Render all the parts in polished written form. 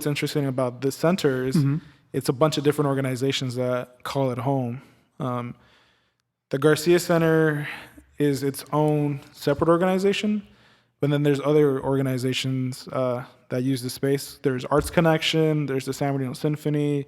What's interesting about this center is it's a bunch of different organizations that call it home. The Garcia Center is its own separate organization, but then there's other organizations that use the space. There's Arts Connection, there's the San Bernardino Symphony.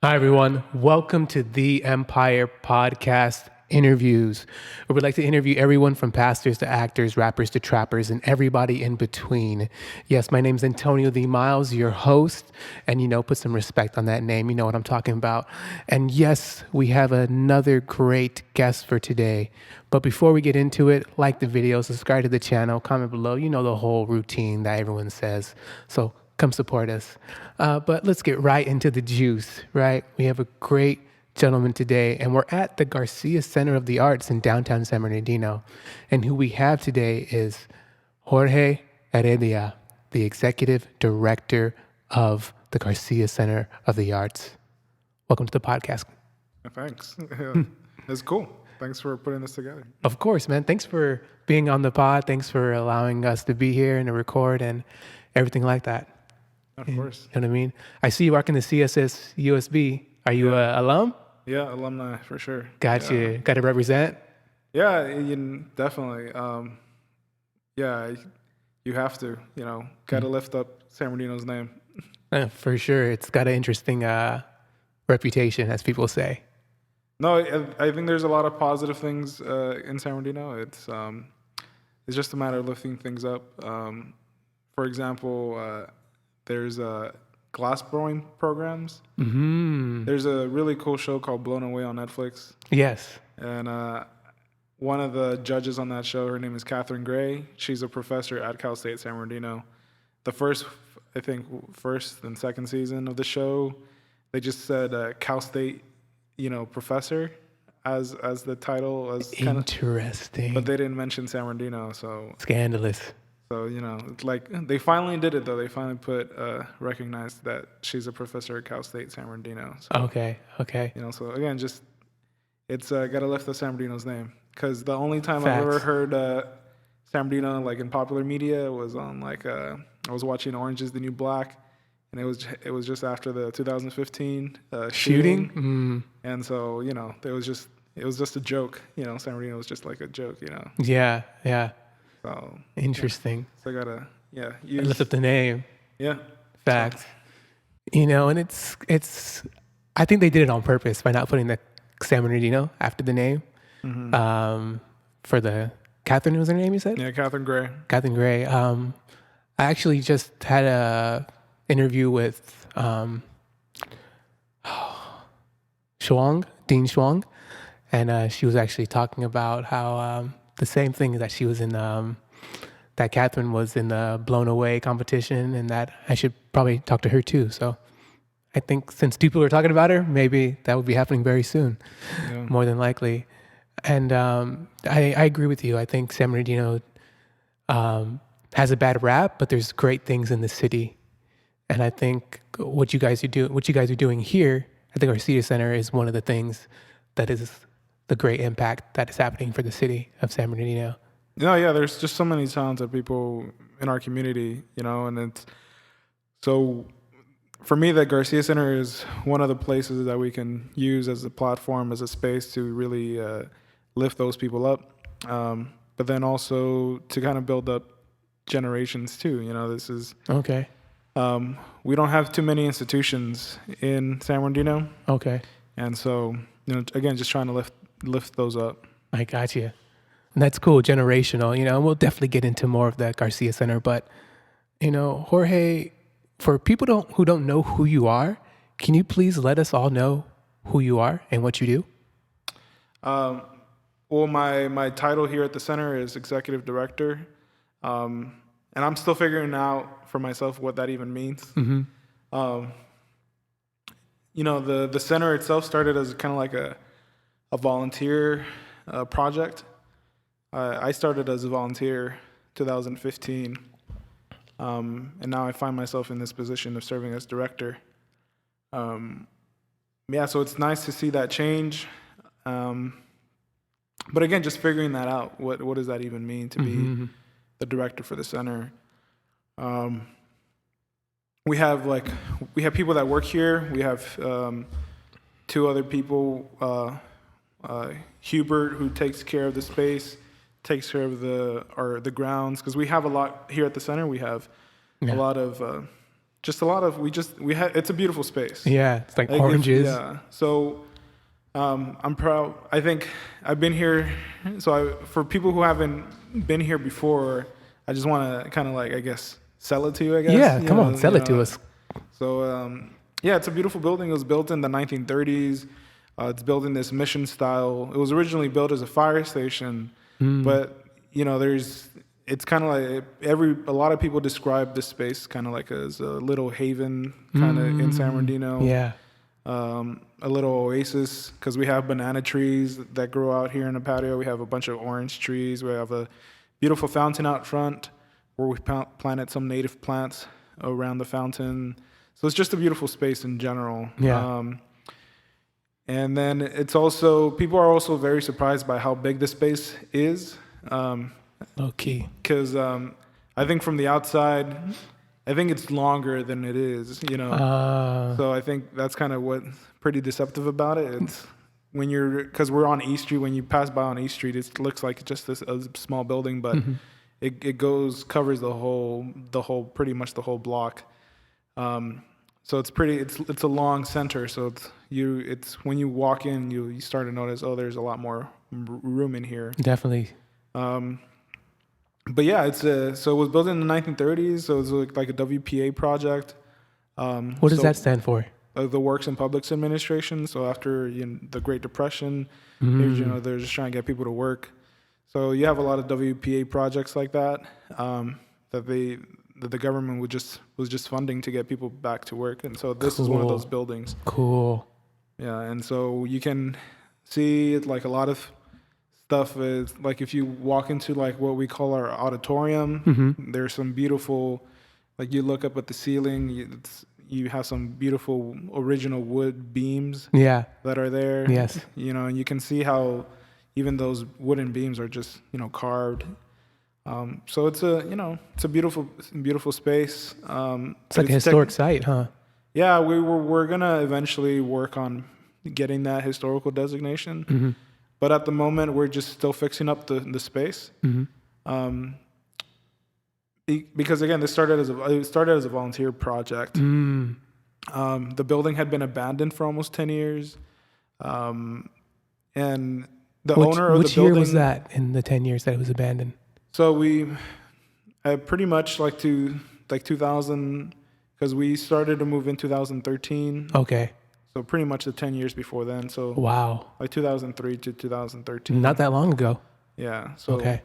Hi, everyone. Welcome to The Empire Podcast interviews, where we'd like to interview everyone from pastors to actors, rappers to trappers, and everybody in between. Yes, my name's Antonio D. Miles, your host, and put some respect on that name. You know what I'm talking about. And yes, we have another great guest for today. But before we get into it, like the video, subscribe to the channel, comment below. You know the whole routine that everyone says. So come support us. But let's get right into the juice, right? We have a great gentleman today, and we're at the Garcia Center of the Arts in downtown San Bernardino. And who we have today is Jorge Heredia, the executive director of the Garcia Center of the Arts. Welcome to the podcast. Thanks. It's cool. Thanks for putting this together. Of course, man. Thanks for being on the pod. Thanks for allowing us to be here and to record and everything like that. Of course. You know what I mean? I see you rocking the CSS USB. Are you a alum? Yeah, alumni for sure. Got you. Got to represent? Yeah, definitely. You have to, got to lift up San Bernardino's name. For sure. It's got an interesting reputation, as people say. No, I think there's a lot of positive things in San Bernardino. It's just a matter of lifting things up. For example, there's glass blowing programs. Mm-hmm. There's a really cool show called Blown Away on Netflix. Yes. And one of the judges on that show, her name is Catherine Gray. She's a professor at Cal State San Bernardino. The first and second season of the show, they just said Cal State, professor as the title. Interesting. But they didn't mention San Bernardino, so. Scandalous. So, it's like they finally did it, though. They finally recognized that she's a professor at Cal State San Bernardino. So, Okay. So again, just it's got to lift the San Bernardino's name. Because the only time Facts. I've ever heard San Bernardino, like in popular media, was on I was watching Orange is the New Black, and it was just after the 2015 shooting. Mm. And so, it was just a joke. San Bernardino was just like a joke, Yeah. So interesting. So I gotta lift up the name. Yeah. Facts. And it's I think they did it on purpose by not putting the San Bernardino after the name. Mm-hmm. For the Catherine was her name, you said? Yeah, Catherine Gray. Catherine Gray. I actually just had a interview with Dean Shuang, and she was actually talking about how the same thing that she was in, that Catherine was in the Blown Away competition, and that I should probably talk to her too. So I think since people are talking about her, maybe that would be happening very soon, more than likely. And I agree with you. I think San Bernardino has a bad rap, but there's great things in the city. And I think what you guys are doing here at the Garcia Center is one of the things that is the great impact that is happening for the city of San Bernardino. Yeah, there's just so many talented people in our community, and it's so for me, the Garcia Center is one of the places that we can use as a platform, as a space to really lift those people up, but then also to kind of build up generations too. This is okay. We don't have too many institutions in San Bernardino. Okay. And so, again, just trying to lift those up. I got you. And that's cool, generational, and we'll definitely get into more of the Garcia Center. But, Jorge, for people who don't know who you are, can you please let us all know who you are and what you do? Well, my title here at the center is executive director. And I'm still figuring out for myself what that even means. Mm-hmm. The center itself started as kind of like a volunteer project. I started as a volunteer 2015, and now I find myself in this position of serving as director. So it's nice to see that change. But again, just figuring that out. What does that even mean to be the director for the center? We have people that work here. We have two other people. Hubert, who takes care of the space, takes care of the grounds, because we have a lot here at the center. We have a lot of it's a beautiful space. Yeah, it's like oranges. So I'm proud. I think I've been here. So for people who haven't been here before, I just want to kind of I guess sell it to you. I guess. Yeah, come on, sell it to us. So it's a beautiful building. It was built in the 1930s. It's built in this mission style. It was originally built as a fire station, but it's kind of a lot of people describe this space kind of as a little haven kind of in San Bernardino. Yeah. A little oasis, because we have banana trees that grow out here in the patio. We have a bunch of orange trees. We have a beautiful fountain out front where we planted some native plants around the fountain. So it's just a beautiful space in general. Yeah. And then people are also very surprised by how big the space is. Okay. Because I think from the outside, I think it's longer than it is, So I think that's kind of what's pretty deceptive about it. It's because we're on East Street. When you pass by on East Street, it looks like just a small building, but it covers pretty much the whole block. So it's a long center. So it's when you walk in, you start to notice, there's a lot more room in here. Definitely. But yeah, so it was built in the 1930s. So it was like a WPA project. What does that stand for? The Works and Publics Administration. So after the Great Depression, they're just trying to get people to work. So you have a lot of WPA projects like that that the government was just funding to get people back to work. And so this is one of those buildings. Cool. Yeah, and so you can see a lot of stuff is if you walk into what we call our auditorium, there's some beautiful, you look up at the ceiling, you have some beautiful original wood beams that are there. Yes. And you can see how even those wooden beams are just, carved. So it's a beautiful space. It's like a historic site, huh? Yeah, we're gonna eventually work on getting that historical designation. But at the moment, we're just still fixing up the space. Because again, it started as a volunteer project. The building had been abandoned for almost 10 years. And the owner of the building... Which year was that in the 10 years that it was abandoned? So we pretty much 2000, because we started to move in 2013. Okay. So pretty much the 10 years before then. So wow. 2003 to 2013. Not that long ago. Yeah. So okay.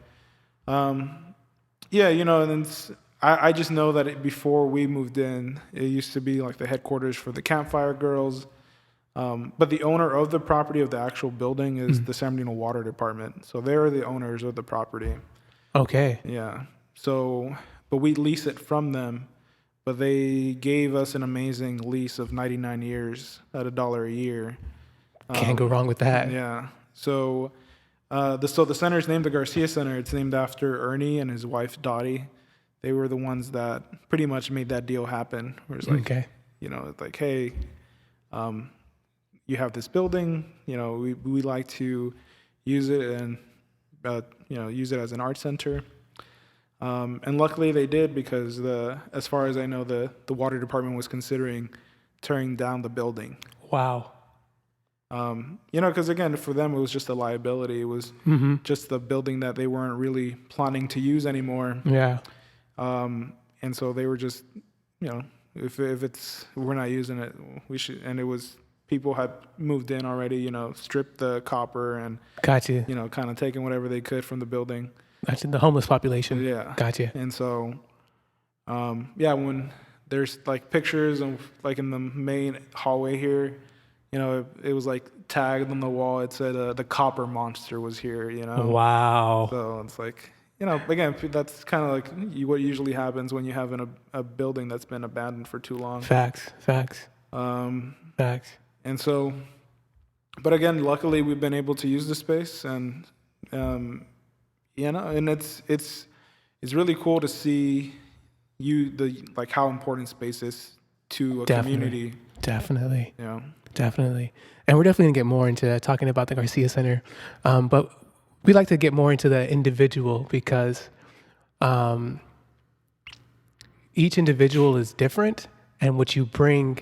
Yeah, and I just know that before we moved in, it used to be the headquarters for the Campfire Girls. But the owner of the property of the actual building is the San Bernardino Water Department. So they're the owners of the property. Okay. Yeah. So, but we lease it from them. But they gave us an amazing lease of 99 years at $1 a year. Can't go wrong with that. Yeah. So, the center is named the Garcia Center. It's named after Ernie and his wife Dottie. They were the ones that pretty much made that deal happen. Where it's okay. Hey, you have this building. We like to use it and use it as an art center. And luckily they did, because as far as I know, the water department was considering tearing down the building. Wow. Because again, for them it was just a liability. It was just the building that they weren't really planning to use anymore. Yeah. And so they were just, if we're not using it, we should. And it was, people had moved in already, stripped the copper and gotcha. Kind of taken whatever they could from the building. That's the homeless population. Yeah. Gotcha. And so, when there's pictures of in the main hallway here, it was tagged on the wall. It said the copper monster was here. Wow. So it's again, that's kind of what usually happens when you have a building that's been abandoned for too long. Facts. Facts. And so, but again, luckily we've been able to use the space, and And it's really cool to see like how important space is to a community. Definitely. You know. Definitely. And we're definitely going to get more into talking about the Garcia Center. But we like to get more into the individual because each individual is different, and what you bring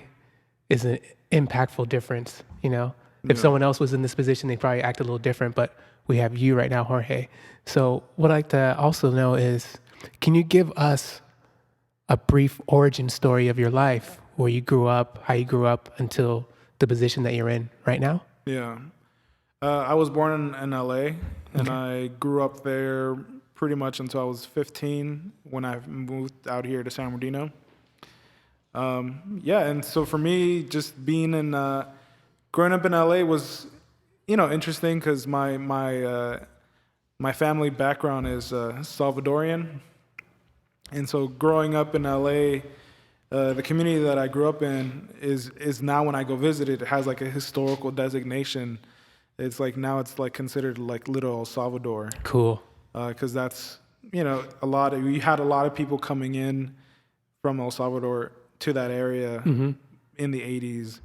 is an impactful difference. If someone else was in this position, they'd probably act a little different, but we have you right now, Jorge. So what I'd like to also know is, can you give us a brief origin story of your life, where you grew up, how you grew up until the position that you're in right now? Yeah. I was born in LA, and I grew up there pretty much until I was 15 when I moved out here to San Bernardino. And so for me, just growing up in LA was, interesting because my family background is Salvadorian, and so growing up in LA, the community that I grew up in is now when I go visit it has like a historical designation. It's like now it's like considered like Little El Salvador. Cool. Because that's we had a lot of people coming in from El Salvador to that area in the 80s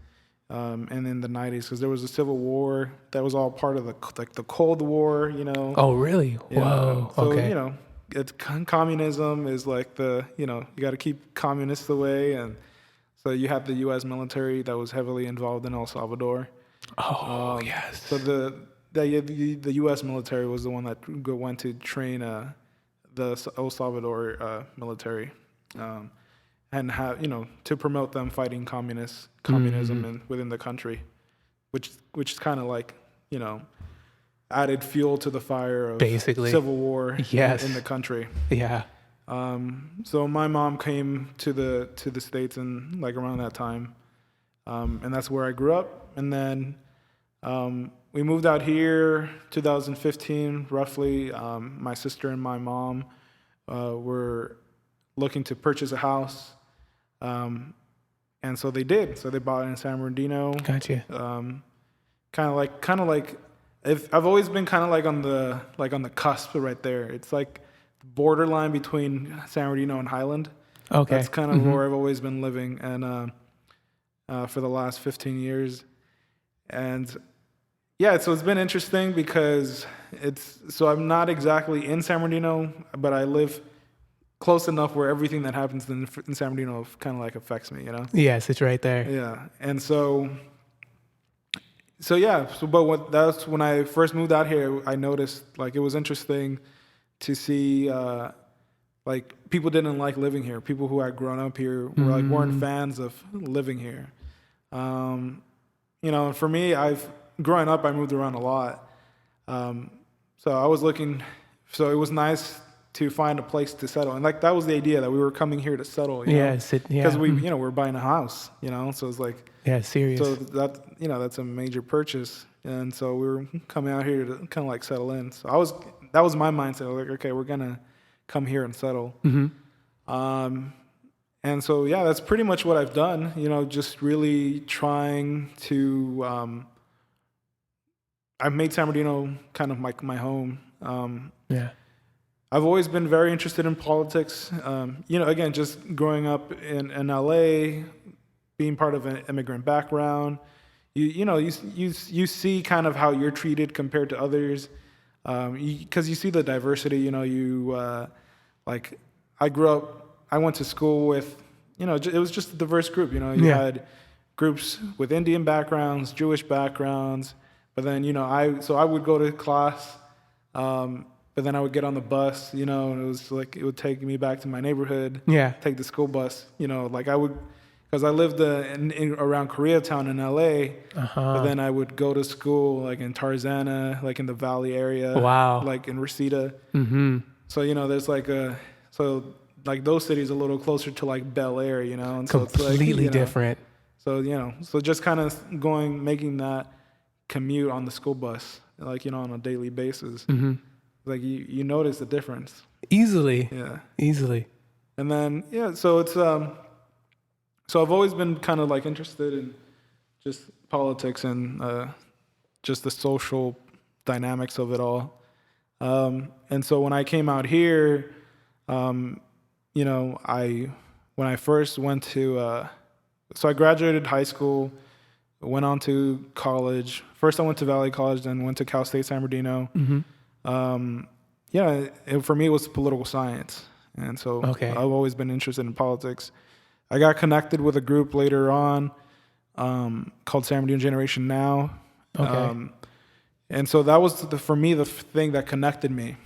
and in the 90s, because there was a civil war that was all part of the Cold War. Oh, really? Yeah. Whoa. So Okay. it's communism is like you got to keep communists away, and so you have the U.S. military that was heavily involved in El Salvador. Oh, yes. So the U.S. military was the one that went to train the El Salvador military, and have to promote them fighting communism within the country, which is kind of like added fuel to the fire of basically civil war Yes. in the country. Yeah. So my mom came to the States in like around that time, and that's where I grew up. And then we moved out here 2015 roughly. My sister and my mom were looking to purchase a house, and so they did. So they bought it in San Bernardino. Gotcha. Kind of like I've always been kind of like on the cusp right there. It's like borderline between San Bernardino and Highland. Okay. That's kind of where I've always been living, and for the last 15 years. And so it's been interesting because I'm not exactly in San Bernardino, but I live close enough where everything that happens in San Bernardino kind of like affects me, Yes, it's right there. Yeah, and that's when I first moved out here. I noticed like it was interesting to see like people didn't like living here. People who had grown up here were like weren't fans of living here. For me, growing up, I moved around a lot. So I was looking, so it was nice to find a place to settle. And like, that was the idea, that we were coming here to settle, because we're buying a house, so it's like, serious. so that's a major purchase. And so we were coming out here to kind of like settle in. So that was my mindset. I was like, okay, we're going to come here and settle. And so, that's pretty much what I've done, just really trying to, I've made San Bernardino kind of like my home. I've always been very interested in politics. Again, just growing up in LA, being part of an immigrant background, you see kind of how you're treated compared to others, because you see the diversity. Like I went to school with, it was just a diverse group. You had groups with Indian backgrounds, Jewish backgrounds, but then I would go to class. But then I would get on the bus, and it was like, it would take me back to my neighborhood. Take the school bus, like I would, because I lived around Koreatown in LA. But then I would go to school like in Tarzana, like in the Valley area. Wow. Like in Reseda. So there's like like those cities a little closer to like Bel Air, and so it's like completely different. So so just kind of making that commute on the school bus, like on a daily basis. Like you notice the difference easily. Easily. And then so it's so I've always been kind of like interested in just politics and just the social dynamics of it all. And so when I came out here, you know, when I first went to, so I graduated high school, went on to college. First I went to Valley College, then went to Cal State San Bernardino. For me, it was political science. And so I've always been interested in politics. I got connected with a group later on called San Bernardino Generation Now. And so that was, for me, the thing that connected me.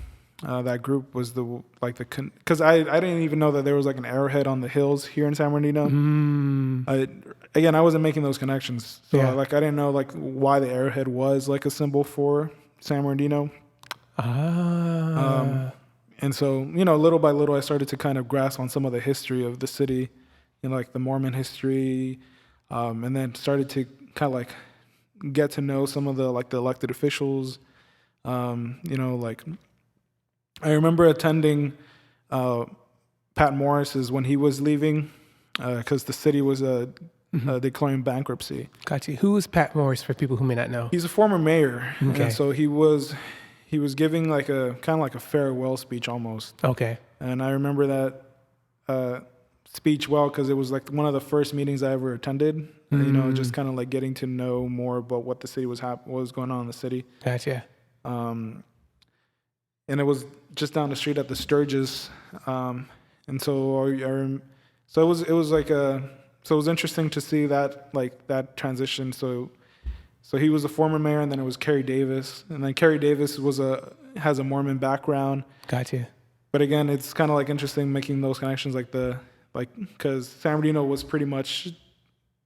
That group was because I didn't even know that there was like an arrowhead on the hills here in San Bernardino. Again, I wasn't making those connections. So I didn't know like why the arrowhead was like a symbol for San Bernardino. And so, you know, little by little, I started to kind of grasp on some of the history of the city, you know, like the Mormon history, and then started to kind of like get to know some of the like the elected officials. You know, like I remember attending Pat Morris's when he was leaving because the city was declaring bankruptcy. Gotcha. Who is Pat Morris for people who may not know? He's a former mayor. And so he was giving like a kind of like a farewell speech almost. And I remember that speech well because it was like one of the first meetings I ever attended. You know, just kind of like getting to know more about what the city what was going on in the city. Gotcha. And it was just down the street at the Sturgis. And so it was like so it was interesting to see that like that transition. So he was a former mayor, and then it was Kerry Davis, and then Kerry Davis has a Mormon background. Gotcha. But again, it's kind of like interesting making those connections, because San Bernardino was pretty much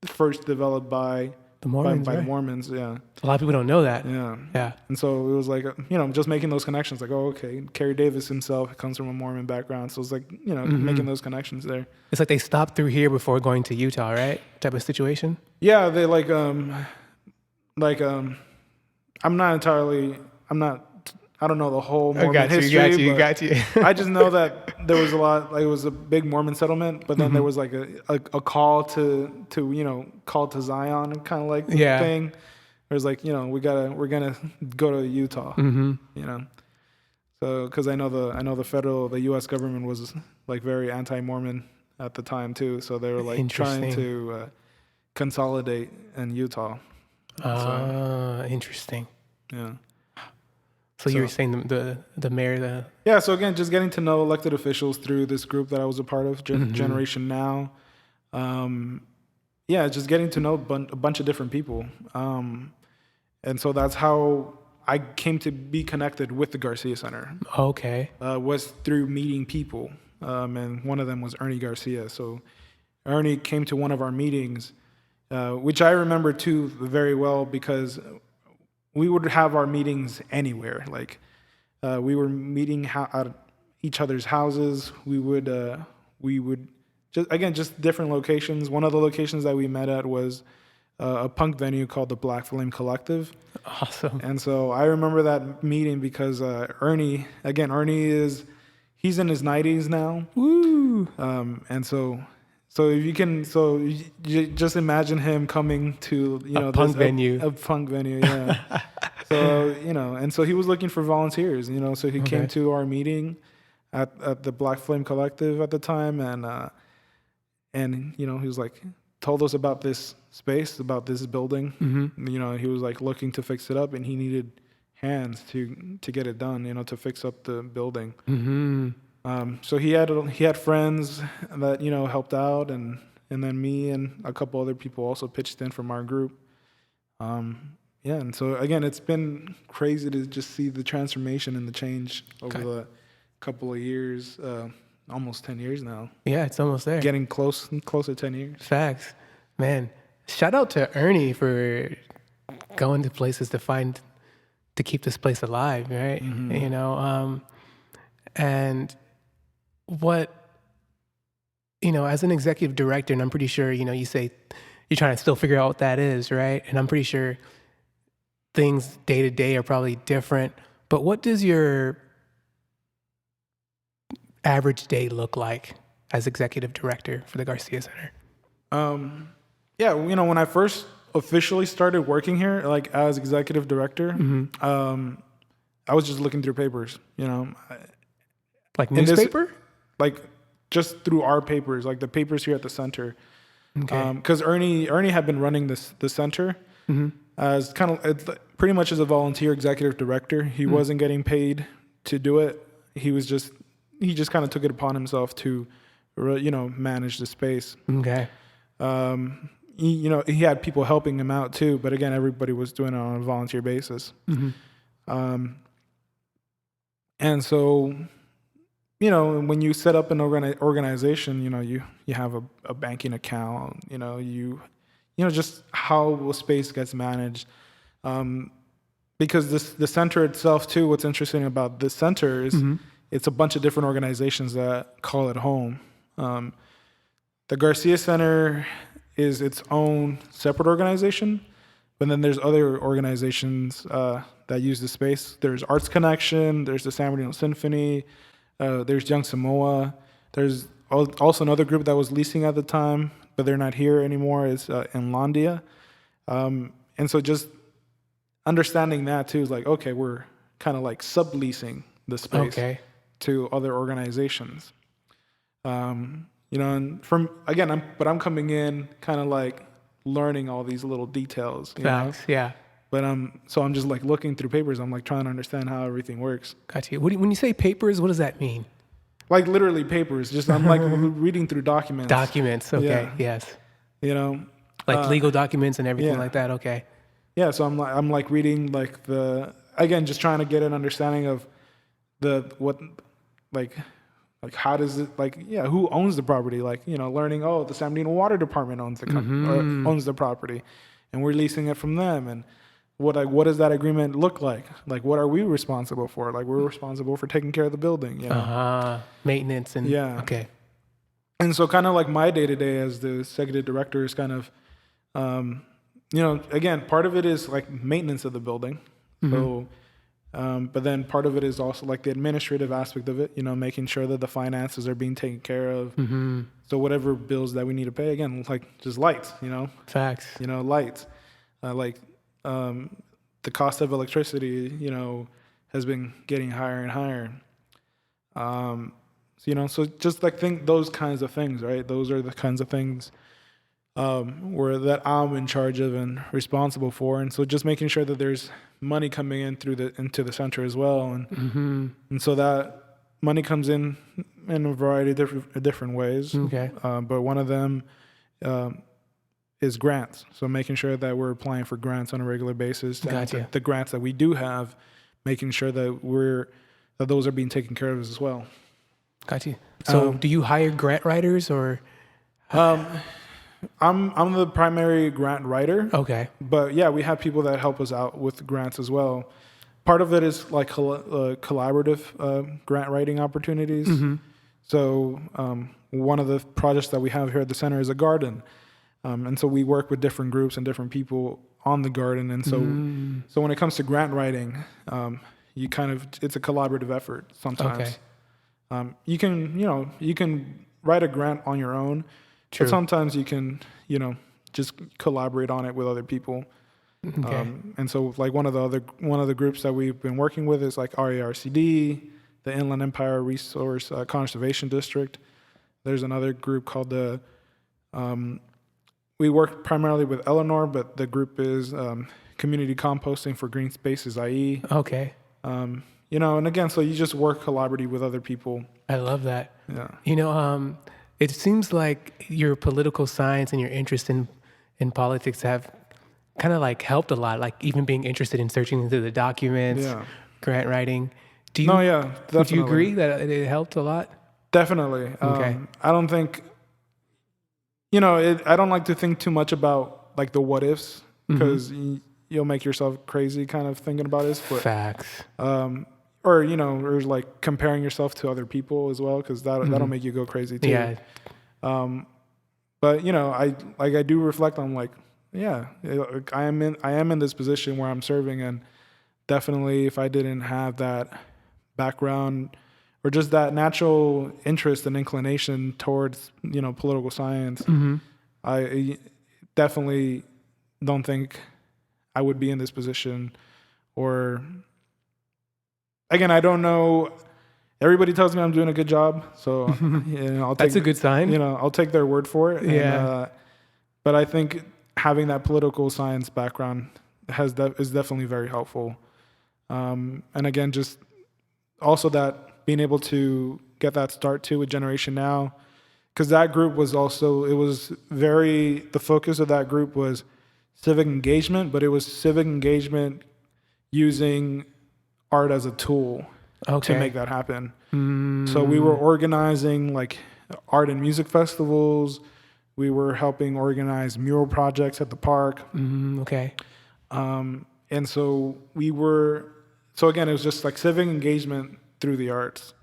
first developed by the Mormons, by the Mormons. Yeah. A lot of people don't know that. Yeah. And so it was like, you know, just making those connections. Like, oh, okay, Kerry Davis himself comes from a Mormon background, so it's like, you know, making those connections there. It's like they stopped through here before going to Utah, right? Type of situation. Yeah, they I don't know the whole Mormon history. You got you. I just know that there was it was a big Mormon settlement, but then there was like a call to you know, call to Zion kind of like thing. It was like, you know, we're gonna go to Utah, you know. So, because I know the U.S. government was like very anti-Mormon at the time too, so they were like trying to consolidate in Utah. Interesting. Yeah. So you were saying the mayor, Yeah, so again, just getting to know elected officials through this group that I was a part of, Generation Now. Just getting to know a bunch of different people. And so that's how I came to be connected with the Garcia Center. Was through meeting people. And one of them was Ernie Garcia. So Ernie came to one of our meetings, which I remember too very well because we would have our meetings anywhere. Like we were meeting at each other's houses. We would just different locations. One of the locations that we met at was a punk venue called the Black Flame Collective. Awesome. And so I remember that meeting because Ernie he's in his 90s now. Woo! And so if you can, you just imagine him coming to, you know, a punk venue, yeah. So, you know, and so he was looking for volunteers, you know, so he came to our meeting at the Black Flame Collective at the time, and you know, he was like, told us about this space, about this building. You know, he was like looking to fix it up, and he needed hands to get it done, you know, to fix up the building. So he had friends that, you know, helped out, and then me and a couple other people also pitched in from our group. And so again, it's been crazy to just see the transformation and the change over the couple of years, almost 10 years now. Yeah, it's almost there. Getting closer to 10 years. Facts. Man, shout out to Ernie for going to places to keep this place alive, right? You know, and what, you know, as an executive director, and I'm pretty sure, you know, you say you're trying to still figure out what that is, right? And I'm pretty sure things day to day are probably different, but what does your average day look like as executive director for the Garcia Center? You know, when I first officially started working here, like as executive director, I was just looking through papers, you know, Like in this, newspaper? like just through our papers, like the papers here at the center. Okay. Because Ernie had been running the center as kind of pretty much as a volunteer executive director. He wasn't getting paid to do it. He just kind of took it upon himself to, you know, manage the space. Okay. He had people helping him out too, but again, everybody was doing it on a volunteer basis. And so, you know, when you set up an organization, you know, you have a banking account, you know, just how a space gets managed. Because the center itself too, what's interesting about this center is it's a bunch of different organizations that call it home. The Garcia Center is its own separate organization, but then there's other organizations that use the space. There's Arts Connection, there's the San Bernardino Symphony, there's Young Samoa. There's also another group that was leasing at the time, but they're not here anymore, is Inlandia. And so just understanding that too is like, okay, we're kind of like subleasing the space to other organizations. You know, and I'm coming in kind of like learning all these little details. Facts, yeah. But so I'm just like looking through papers. I'm like trying to understand how everything works. Got you. When you say papers, what does that mean? Like literally papers. Just I'm like reading through documents. Documents. Okay. Yeah. Yes. You know, like legal documents and everything like that. Okay. Yeah. So I'm like reading like just trying to get an understanding of how does it, who owns the property? Like, you know, learning, the San Bernardino Water Department owns owns the property, and we're leasing it from them. And what does that agreement look like? Like, what are we responsible for? Like, we're responsible for taking care of the building, you know? Maintenance and okay. And so kind of like my day-to-day as the executive director is kind of, you know, again, part of it is like maintenance of the building. So, but then part of it is also like the administrative aspect of it, you know, making sure that the finances are being taken care of. So whatever bills that we need to pay, again, like just lights, you know. Facts. You know, lights. The cost of electricity, you know, has been getting higher and higher. So, you know, so just like think those kinds of things, right? Those are the kinds of things that I'm in charge of and responsible for. And so just making sure that there's money coming in into the center as well. And so that money comes in a variety of different ways. Okay. But one of them is grants. So making sure that we're applying for grants on a regular basis. Gotcha. The grants that we do have, making sure that those are being taken care of as well. Got you. So do you hire grant writers or? I'm the primary grant writer. Okay. But yeah, we have people that help us out with grants as well. Part of it is like collaborative grant writing opportunities. So one of the projects that we have here at the center is a garden. And so we work with different groups and different people on the garden. And so when it comes to grant writing, it's a collaborative effort sometimes. Okay. You can write a grant on your own. True. But sometimes you can, you know, just collaborate on it with other people. Okay. And so like one of the groups that we've been working with is like RARCD, the Inland Empire Resource Conservation District. There's another group called we work primarily with Eleanor, but the group is Community Composting for Green Spaces, IE. Okay. You know, and again, so you just work collaboratively with other people. I love that. Yeah. You know, it seems like your political science and your interest in politics have kind of like helped a lot, like even being interested in searching into the documents, grant writing. Definitely. Would you agree that it helped a lot? Definitely. Okay. I don't think, you know, I don't like to think too much about like the what ifs because you'll make yourself crazy kind of thinking about it. But, facts. Or, you know, or like comparing yourself to other people as well, because that'll make you go crazy too. Yeah. But, you know, I do reflect on like, yeah, I am in this position where I'm serving, and definitely if I didn't have that background or just that natural interest and inclination towards, you know, political science, I definitely don't think I would be in this position or again, I don't know. Everybody tells me I'm doing a good job, so I'll take. That's a good sign. I'll take their word for it. Yeah. And, but I think having that political science background is definitely very helpful. And again, just also that being able to get that start too with Generation Now, because that group was also, the focus of that group was civic engagement, but it was civic engagement using art as a tool to make that happen. So we were organizing like art and music festivals. We were helping organize mural projects at the park. And so so again, it was just like civic engagement through the arts.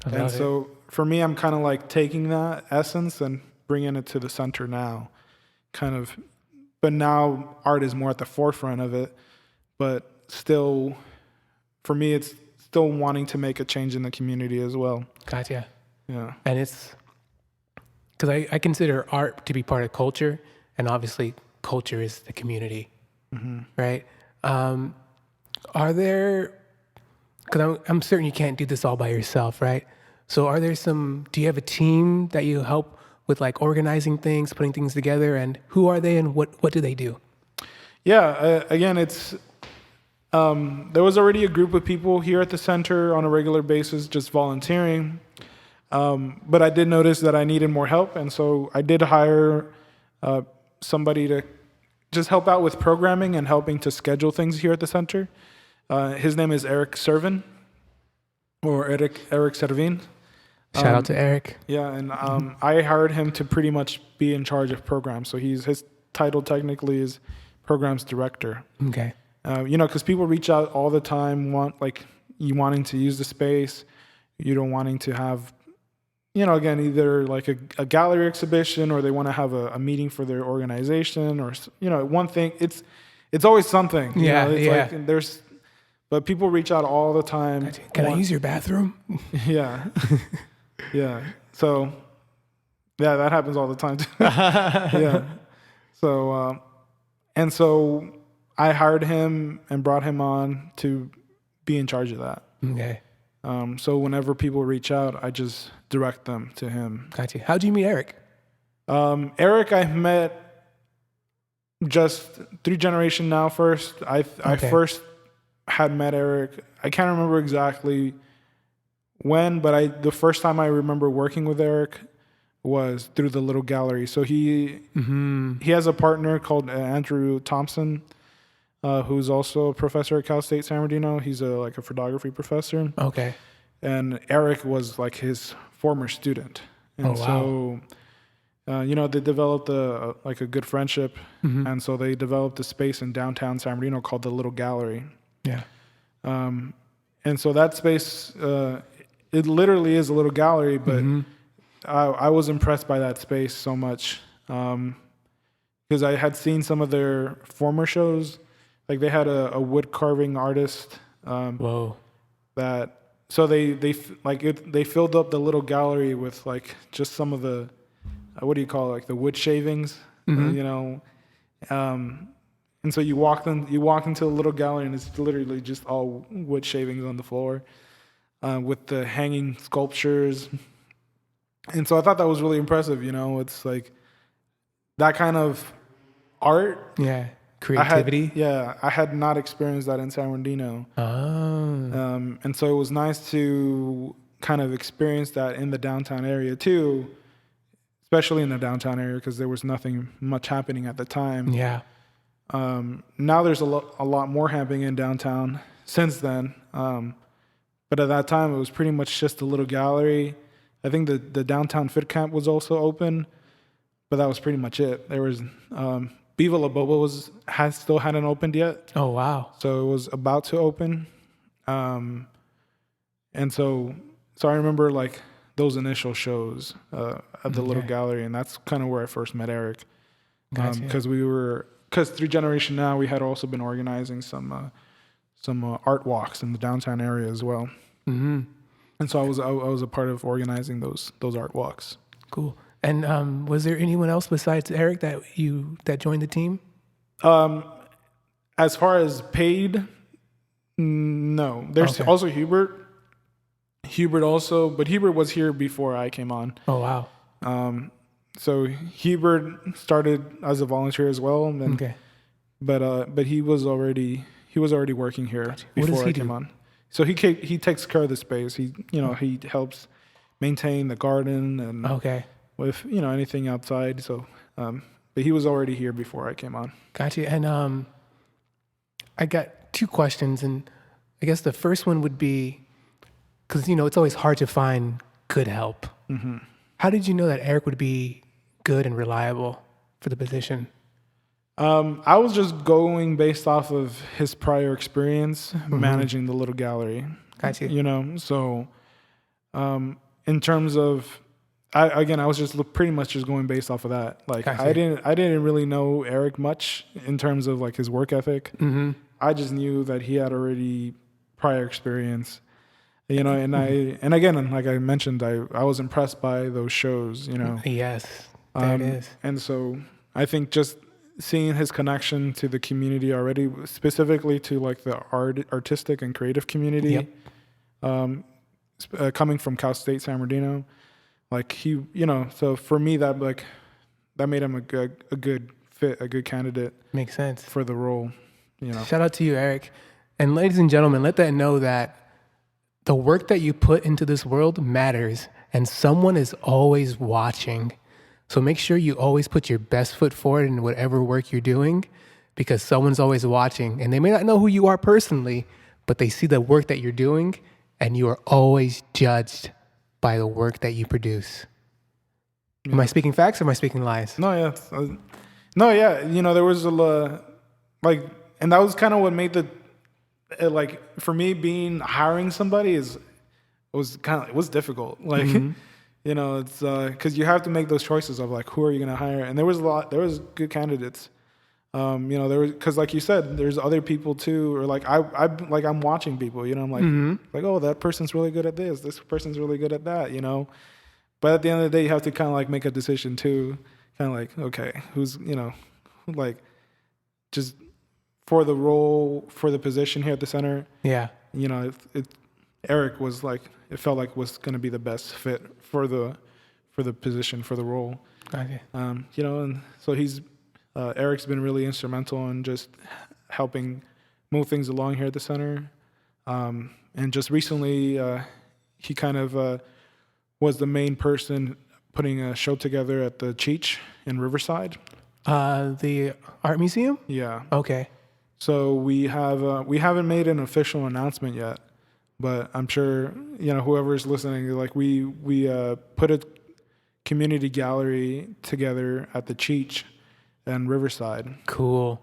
And so for me, I'm kind of like taking that essence and bringing it to the center now, but now art is more at the forefront of it, but still, for me, it's still wanting to make a change in the community as well. Gotcha. Yeah. And it's, because I consider art to be part of culture, and obviously culture is the community, right? Are there, because I'm certain you can't do this all by yourself, right? So do you have a team that you help with like organizing things, putting things together, and who are they and what do they do? Yeah, again, there was already a group of people here at the center on a regular basis just volunteering. But I did notice that I needed more help, and so I did hire somebody to just help out with programming and helping to schedule things here at the center. His name is Eric Servin, or Eric Servin. Shout out to Eric. Yeah, and I hired him to pretty much be in charge of programs. So his title technically is programs director. Okay. Because people reach out all the time, wanting to use the space, you don't wanting to have, again, either like a gallery exhibition, or they want to have a meeting for their organization, or one thing. It's always something. But people reach out all the time. Can I use your bathroom? Yeah. Yeah. So, yeah, that happens all the time too. Yeah. So, and so I hired him and brought him on to be in charge of that. Okay. So whenever people reach out, I just direct them to him. Gotcha. How'd you meet Eric? Eric, I met just through Generation Now first. I first had met Eric. I can't remember exactly when, but the first time I remember working with Eric was through the little gallery. So he has a partner called Andrew Thompson, who's also a professor at Cal State San Bernardino. He's a photography professor. Okay. And Eric was like his former student. And so, they developed a good friendship. And so they developed a space in downtown San Bernardino called the Little Gallery. Yeah. And so that space, it literally is a little gallery, but I was impressed by that space so much because I had seen some of their former shows. Like they had a wood carving artist. Whoa. So they filled up the little gallery with like just some of the what do you call it, like the wood shavings, and so you walk into the little gallery and it's literally just all wood shavings on the floor with the hanging sculptures. And so I thought that was really impressive. It's like that kind of art. Yeah. Creativity. I had not experienced that in San Bernardino. And so it was nice to kind of experience that in the downtown area too, especially in the downtown area because there was nothing much happening at the time. Yeah. Now there's a lot more happening in downtown since then. But at that time it was pretty much just a little gallery. I think the downtown Fit Camp was also open, but that was pretty much it. There was Viva La Boba still hadn't opened yet. Oh wow! So it was about to open, and so I remember like those initial shows at the little gallery, and that's kind of where I first met Eric. Gotcha. Because through Generation Now we had also been organizing some art walks in the downtown area as well. And so I was a part of organizing those art walks. Cool. And was there anyone else besides Eric that joined the team? As far as paid, No, there's also Hubert. Hubert also, but Hubert was here before I came on. Oh wow. So Hubert started as a volunteer as well, and but he was already working here before I came on. So he takes care of the space. He he helps maintain the garden and with anything outside. So but he was already here before I came on. Gotcha. And I got two questions, and I guess the first one would be, because it's always hard to find good help. Mm-hmm. How did you know that Eric would be good and reliable for the position? I was just going based off of his prior experience managing the little gallery. Gotcha. So in terms of, I was just pretty much just going based off of that. Like gotcha. I didn't really know Eric much in terms of like his work ethic. Mm-hmm. I just knew that he had already prior experience. And again, like I mentioned, I was impressed by those shows, Yes, there it is. And so I think just seeing his connection to the community already, specifically to like the artistic and creative community, coming from Cal State San Bernardino, like he, so for me that made him a good fit, a good candidate. Makes sense for the role. Shout out to you, Eric. And ladies and gentlemen, let that know that the work that you put into this world matters, and someone is always watching. So make sure you always put your best foot forward in whatever work you're doing, because someone's always watching, and they may not know who you are personally, but they see the work that you're doing, and you are always judged by the work that you produce. Yeah. Am I speaking facts or am I speaking lies? No, yeah. There was and that was kind of what made for me hiring somebody was difficult. Like, it's because you have to make those choices of like, who are you going to hire? And there was good candidates. There was, because like you said, there's other people too, or like I'm watching people, I'm like, like, oh, that person's really good at this person's really good at that, but at the end of the day, you have to kind of like make a decision too, kind of like, okay, who's, like just for the role, for the position here at the center. Yeah. Eric was like, it felt like was going to be the best fit for the position, for the role. Okay. And so Eric's been really instrumental in just helping move things along here at the center. And just recently, he kind of was the main person putting a show together at the Cheech in Riverside. The art museum? Yeah. Okay. So we haven't made an official announcement yet, but I'm sure whoever's listening, like we put a community gallery together at the Cheech and Riverside. Cool.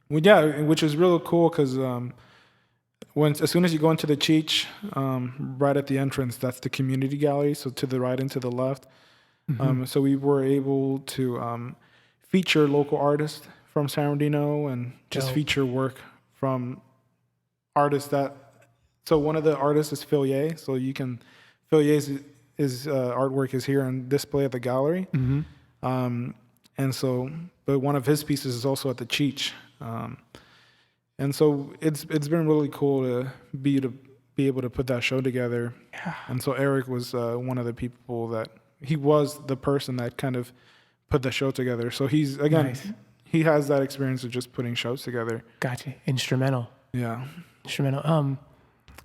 Well, yeah, which is really cool because as soon as you go into the Cheech, right at the entrance, that's the community gallery. So to the right and to the left. So we were able to feature local artists from San Bernardino and just feature work from artists so one of the artists is Phil Ye. So Phil Ye's artwork is here on display at the gallery. And so, but one of his pieces is also at the Cheech. And so it's been really cool to be able to put that show together. Yeah. And so Eric was one of the people he was the person that kind of put the show together. So he's, again, nice. He has that experience of just putting shows together. Gotcha. Instrumental. Yeah. Instrumental.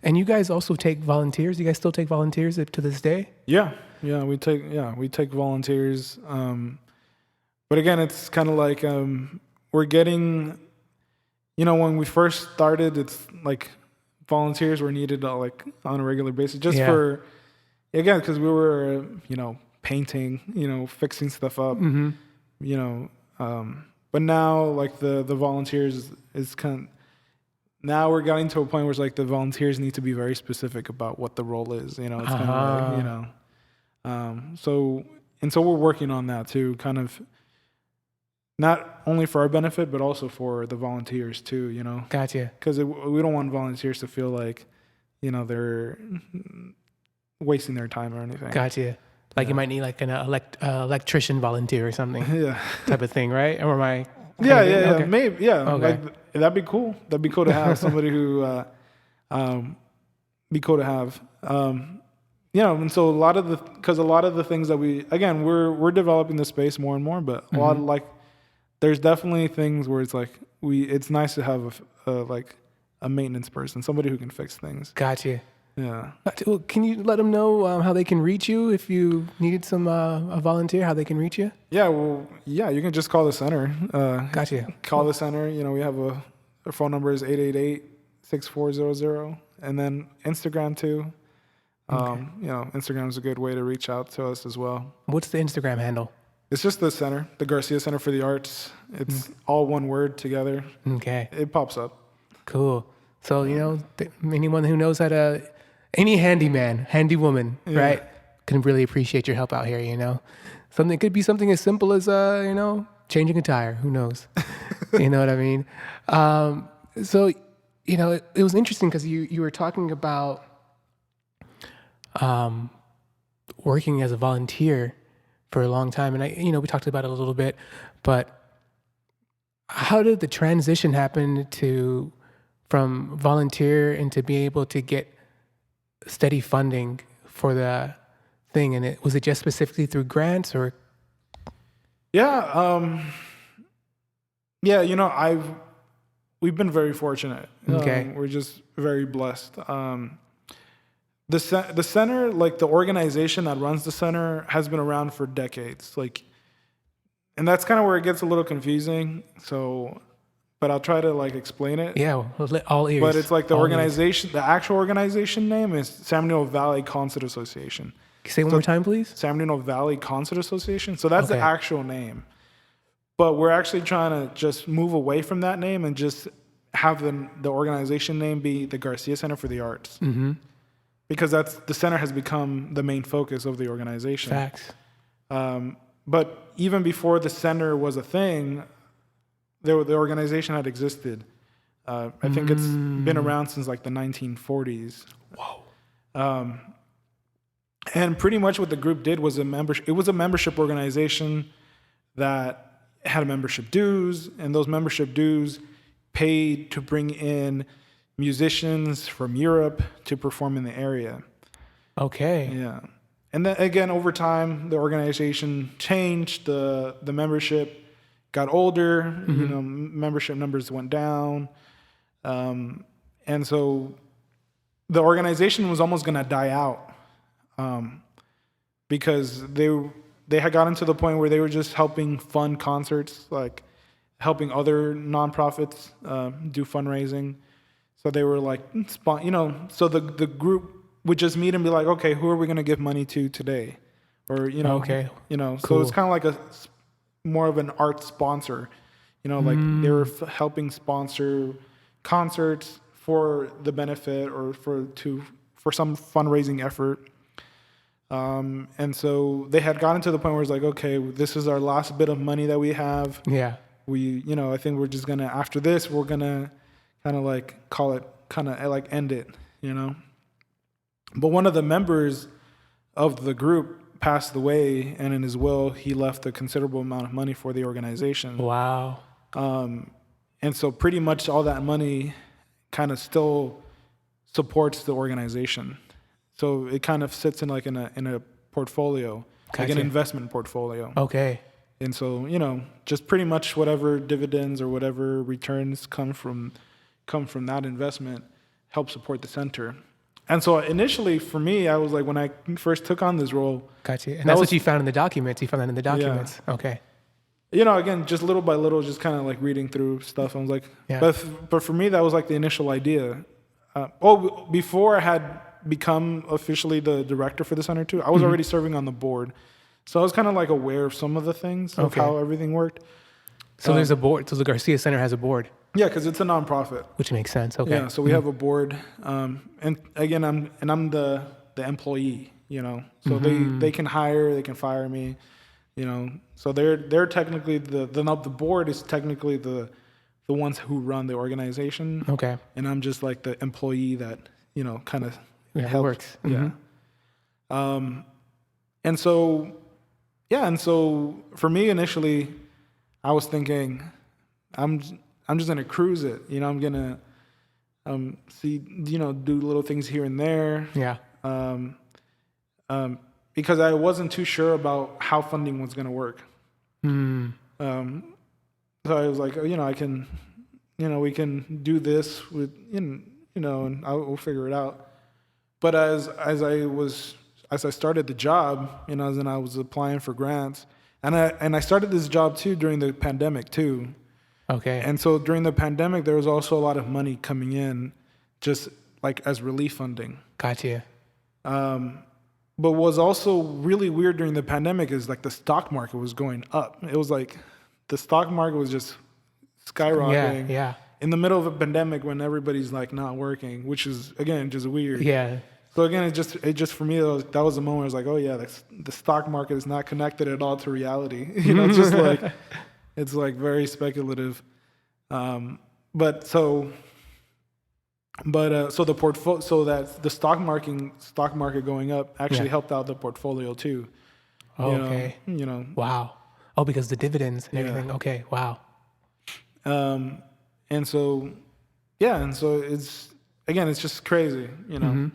And you guys also take volunteers? You guys still take volunteers to this day? Yeah. Yeah, we take volunteers. But again, it's kind of like we're getting, when we first started, it's like volunteers were needed like on a regular basis just for, again, because we were, painting, fixing stuff up, but now like the volunteers is now we're getting to a point where it's like the volunteers need to be very specific about what the role is, it's kind of like, so we're working on that too, kind of not only for our benefit, but also for the volunteers too, Gotcha. Because we don't want volunteers to feel like, they're wasting their time or anything. Gotcha. Like you might need like an electrician volunteer or something. Yeah. Type of thing, right? Or am I? Yeah. Maybe. Yeah. Okay. Like, that'd be cool. That'd be cool to have somebody who, be cool to have. And so a lot of the things that we're developing the space more and more, but a lot of there's definitely things where it's like it's nice to have a maintenance person, somebody who can fix things. Gotcha. Yeah. Well, can you let them know how they can reach you if you needed a volunteer? How they can reach you? Yeah. Well, yeah. You can just call the center. Gotcha. Call the center. We have our phone number is 888-6400, and then Instagram too. Okay. Instagram is a good way to reach out to us as well. What's the Instagram handle? It's just the center, the Garcia Center for the Arts. It's all one word together. Okay. It pops up. Cool. So, anyone who knows how to, any handyman, handy woman, right, can really appreciate your help out here, It could be something as simple as, changing a tire. Who knows? You know what I mean? So, it was interesting because you were talking about working as a volunteer for a long time. And we talked about it a little bit, but how did the transition happen from volunteer into being able to get steady funding for the thing? And was it just specifically through grants or? Yeah. We've been very fortunate. Okay. We're just very blessed. The center, the organization that runs the center, has been around for decades. And that's kind of where it gets a little confusing. So, but I'll try to explain it. Yeah, all ears. But it's the organization, the actual organization name is San Bernardino Valley Concert Association. Can you say one more time, please? San Bernardino Valley Concert Association. So that's the actual name. But we're actually trying to just move away from that name and just have the organization name be the Garcia Center for the Arts. Mm-hmm. Because the center has become the main focus of the organization. Facts. But even before the center was a thing, the organization had existed. I think it's been around since the 1940s. Whoa. And pretty much what the group did was it was a membership organization that had membership dues, and those membership dues paid to bring in musicians from Europe to perform in the area. Okay. Yeah. And then again, over time, the organization changed. The membership got older. Membership numbers went down. And so the organization was almost going to die out because they had gotten to the point where they were just helping fund concerts, helping other nonprofits do fundraising. So they were so the group would just meet and be like, okay, who are we going to give money to today? Or, okay. So Cool. it's kind of more of an art sponsor, they were helping sponsor concerts for the benefit or for some fundraising effort. And so they had gotten to the point where it's okay, this is our last bit of money that we have. Yeah. I think we're just after this, we're going to kind of call it, end it, But one of the members of the group passed away, and in his will, he left a considerable amount of money for the organization. Wow. And so pretty much all that money kind of still supports the organization. So it kind of sits in in a portfolio, Gotcha. an investment portfolio. Okay. And so, just pretty much whatever dividends or whatever returns come from that investment help support the center. And so initially for me, I was when I first took on this role. Gotcha. And that's what you found in the documents. You found that in the documents. Yeah. Okay. Again, just little by little, just kind of reading through stuff. I was but for me, that was the initial idea. Before I had become officially the director for the center too, I was already serving on the board. So I was kind of aware of some of the things of how everything worked. So there's a board. So the Garcia Center has a board. Yeah, because it's a nonprofit. Which makes sense. Okay. Yeah, so we have a board, and again, I'm the employee. So they can hire, they can fire me. So they're technically the board is technically the ones who run the organization. Okay. And I'm just the employee that kind of works. Yeah. And so for me initially, I was thinking, I'm just gonna cruise it. I'm gonna see, do little things here and there. Yeah. Because I wasn't too sure about how funding was going to work. Mm. So I was like, I can, we can do this with, and we'll figure it out. But as I started the job, and I was applying for grants, and I started this job too during the pandemic too. Okay. And so during the pandemic, there was also a lot of money coming in, just like as relief funding. Gotcha. But what was also really weird during the pandemic is like the stock market was going up. It was like the stock market was just skyrocketing. Yeah. In the middle of a pandemic when everybody's like not working, which is again just weird. Yeah. So again, it just for me that was a moment. I was like, oh yeah, the stock market is not connected at all to reality. It's just like it's like very speculative. So the portfolio, so that the stock market going up actually helped out the portfolio too. Oh, okay. Wow. Oh, because the dividends and everything. Okay. Wow. And so it's just crazy, Mm-hmm.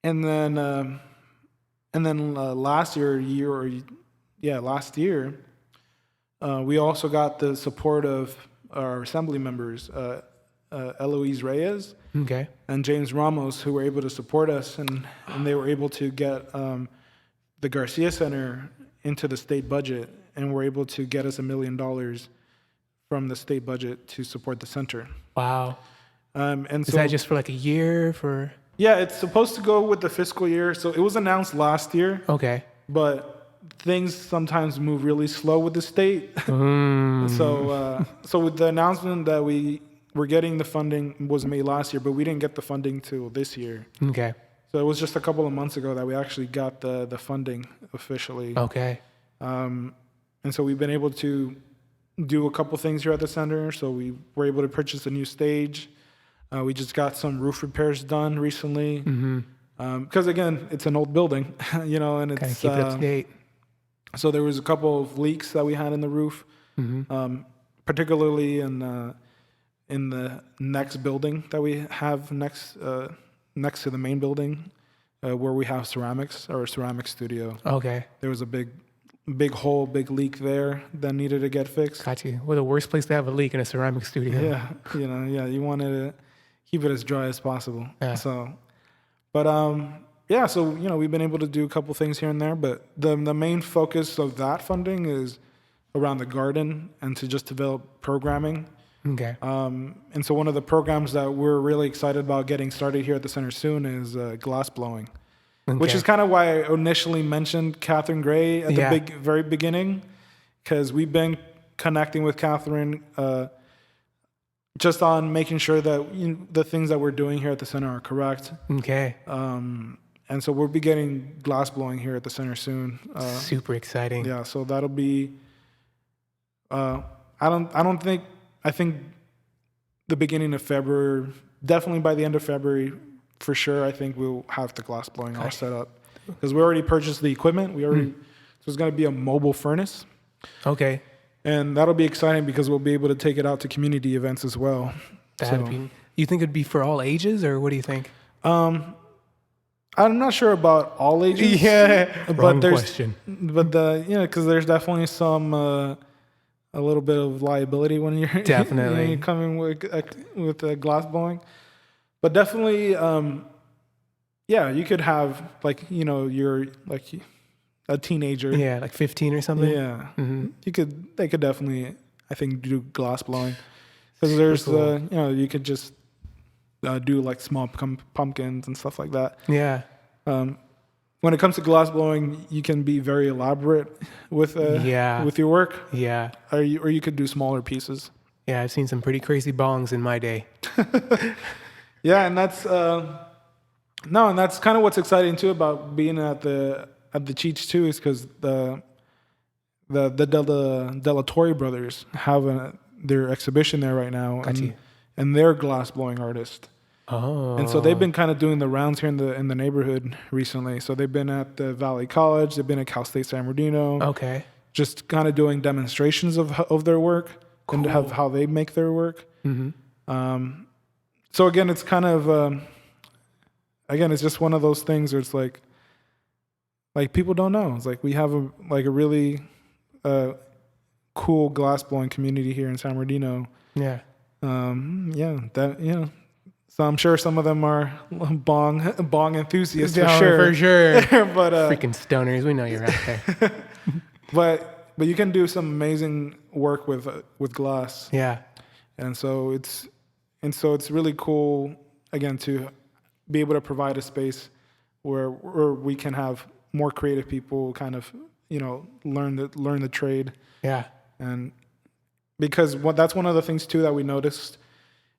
And then last year, we also got the support of our assembly members, Eloise Reyes Okay. and James Ramos, who were able to support us, and they were able to get the Garcia Center into the state budget, and were able to get us $1 million from the state budget to support the center. Wow. And Is so that just for like a year for? yeah, it's supposed to go with the fiscal year. So it was announced last year, Okay. but things sometimes move really slow with the state. So with the announcement that we were getting the funding was made last year, but we didn't get the funding till this year. Okay. So it was just a couple of months ago that we actually got the funding officially. Okay. And so we've been able to do a couple things here at the center. So we were able to purchase a new stage. We just got some roof repairs done recently. Because again, it's an old building, and Gotta it's keep it up to date. so there was a couple of leaks that we had in the roof, particularly in the next building that we have next to the main building, where we have ceramics, or a ceramic studio. Okay. There was a big hole, big leak there that needed to get fixed. Got you. Well, the worst place to have a leak in a ceramic studio. Yeah, you wanted to keep it as dry as possible. Yeah. So we've been able to do a couple things here and there, but the main focus of that funding is around the garden and to just develop programming. Okay. And so one of the programs that we're really excited about getting started here at the center soon is glass blowing. Which is kind of why I initially mentioned Catherine Gray at the very beginning, because we've been connecting with Catherine just on making sure that the things that we're doing here at the center are correct. Okay. And so we'll be getting glass blowing here at the center soon. Super exciting. Yeah, so that'll be. I think the beginning of February, definitely by the end of February. For sure, I think we'll have the glass blowing all set up, because we already purchased the equipment. So it's going to be a mobile furnace. Okay. And that'll be exciting because we'll be able to take it out to community events as well. You think it'd be for all ages, or what do you think? I'm not sure about all ages. Yeah, but question. But because there's definitely some a little bit of liability when you're definitely when you're coming with glass blowing. But definitely, you could have you're like a teenager. Yeah, like 15 or something. Yeah, They could definitely, I think, do glass blowing, because there's cool. You could just do like small pumpkins and stuff like that. Yeah. When it comes to glass blowing, you can be very elaborate with your work. Yeah. Or you could do smaller pieces. Yeah, I've seen some pretty crazy bongs in my day. Yeah, and that's kind of what's exciting too about being at the Cheech too, is because the Della Torre brothers have their exhibition there right now, and they're glass blowing artists. Oh. And so they've been kind of doing the rounds here in the neighborhood recently. So they've been at the Valley College, they've been at Cal State San Bernardino. Okay. Just kind of doing demonstrations of their work. and have how they make their work. Mm-hmm. So again, it's kind of it's just one of those things where it's like people don't know. It's like we have a really cool glass blowing community here in San Bernardino. Yeah. So I'm sure some of them are bong enthusiasts for For sure. But freaking stoners, we know you're out there. but you can do some amazing work with glass. Yeah. And so it's really cool again to be able to provide a space where we can have more creative people kind of learn the trade. Yeah. And because that's one of the things too that we noticed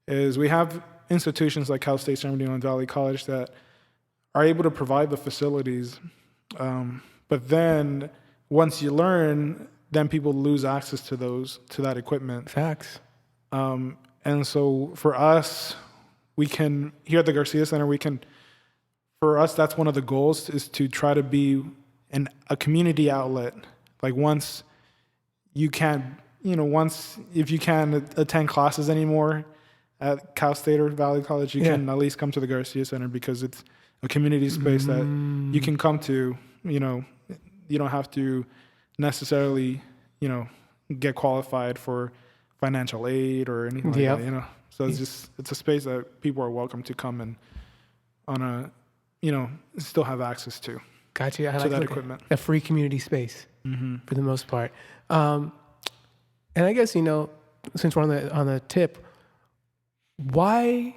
is we have institutions like Cal State San Bernardino and Valley College that are able to provide the facilities, but then once you learn, then people lose access to that equipment. Facts. And so for us, we can here at the Garcia Center, for us that's one of the goals is to try to be a community outlet. Like once if you can't attend classes anymore at Cal State or Valley College, you can at least come to the Garcia Center because it's a community space that you can come to. You don't have to necessarily, get qualified for financial aid or anything like that, So it's a space that people are welcome to come and still have access to. Gotcha. I to like that equipment. A free community space for the most part. And I guess, since we're on the tip, why,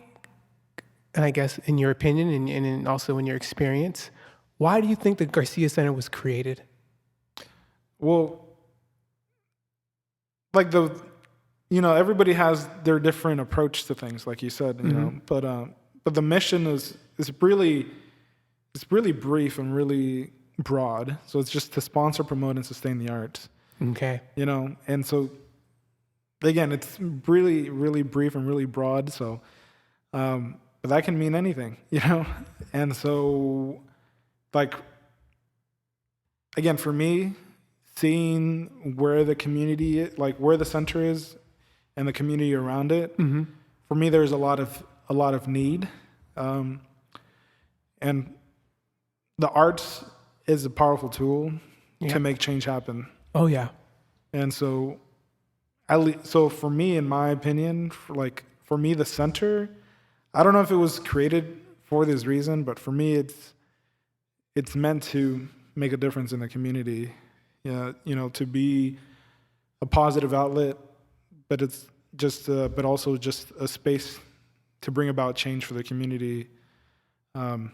and I guess in your opinion and also in your experience, why do you think the Garcia Center was created? Well, everybody has their different approach to things, like you said, but the mission is really brief and really broad. So it's just to sponsor, promote, and sustain the arts. Okay. And so again, it's really, really brief and really broad. So, but that can mean anything, And so, again, for me, seeing where the community, where the center is, and the community around it, for me, there's a lot of need, and the arts is a powerful tool to make change happen. Oh yeah. And so, so for me, in my opinion, for me, the center, I don't know if it was created for this reason, but for me, it's meant to make a difference in the community. To be a positive outlet, but it's just, but also just a space to bring about change for the community. And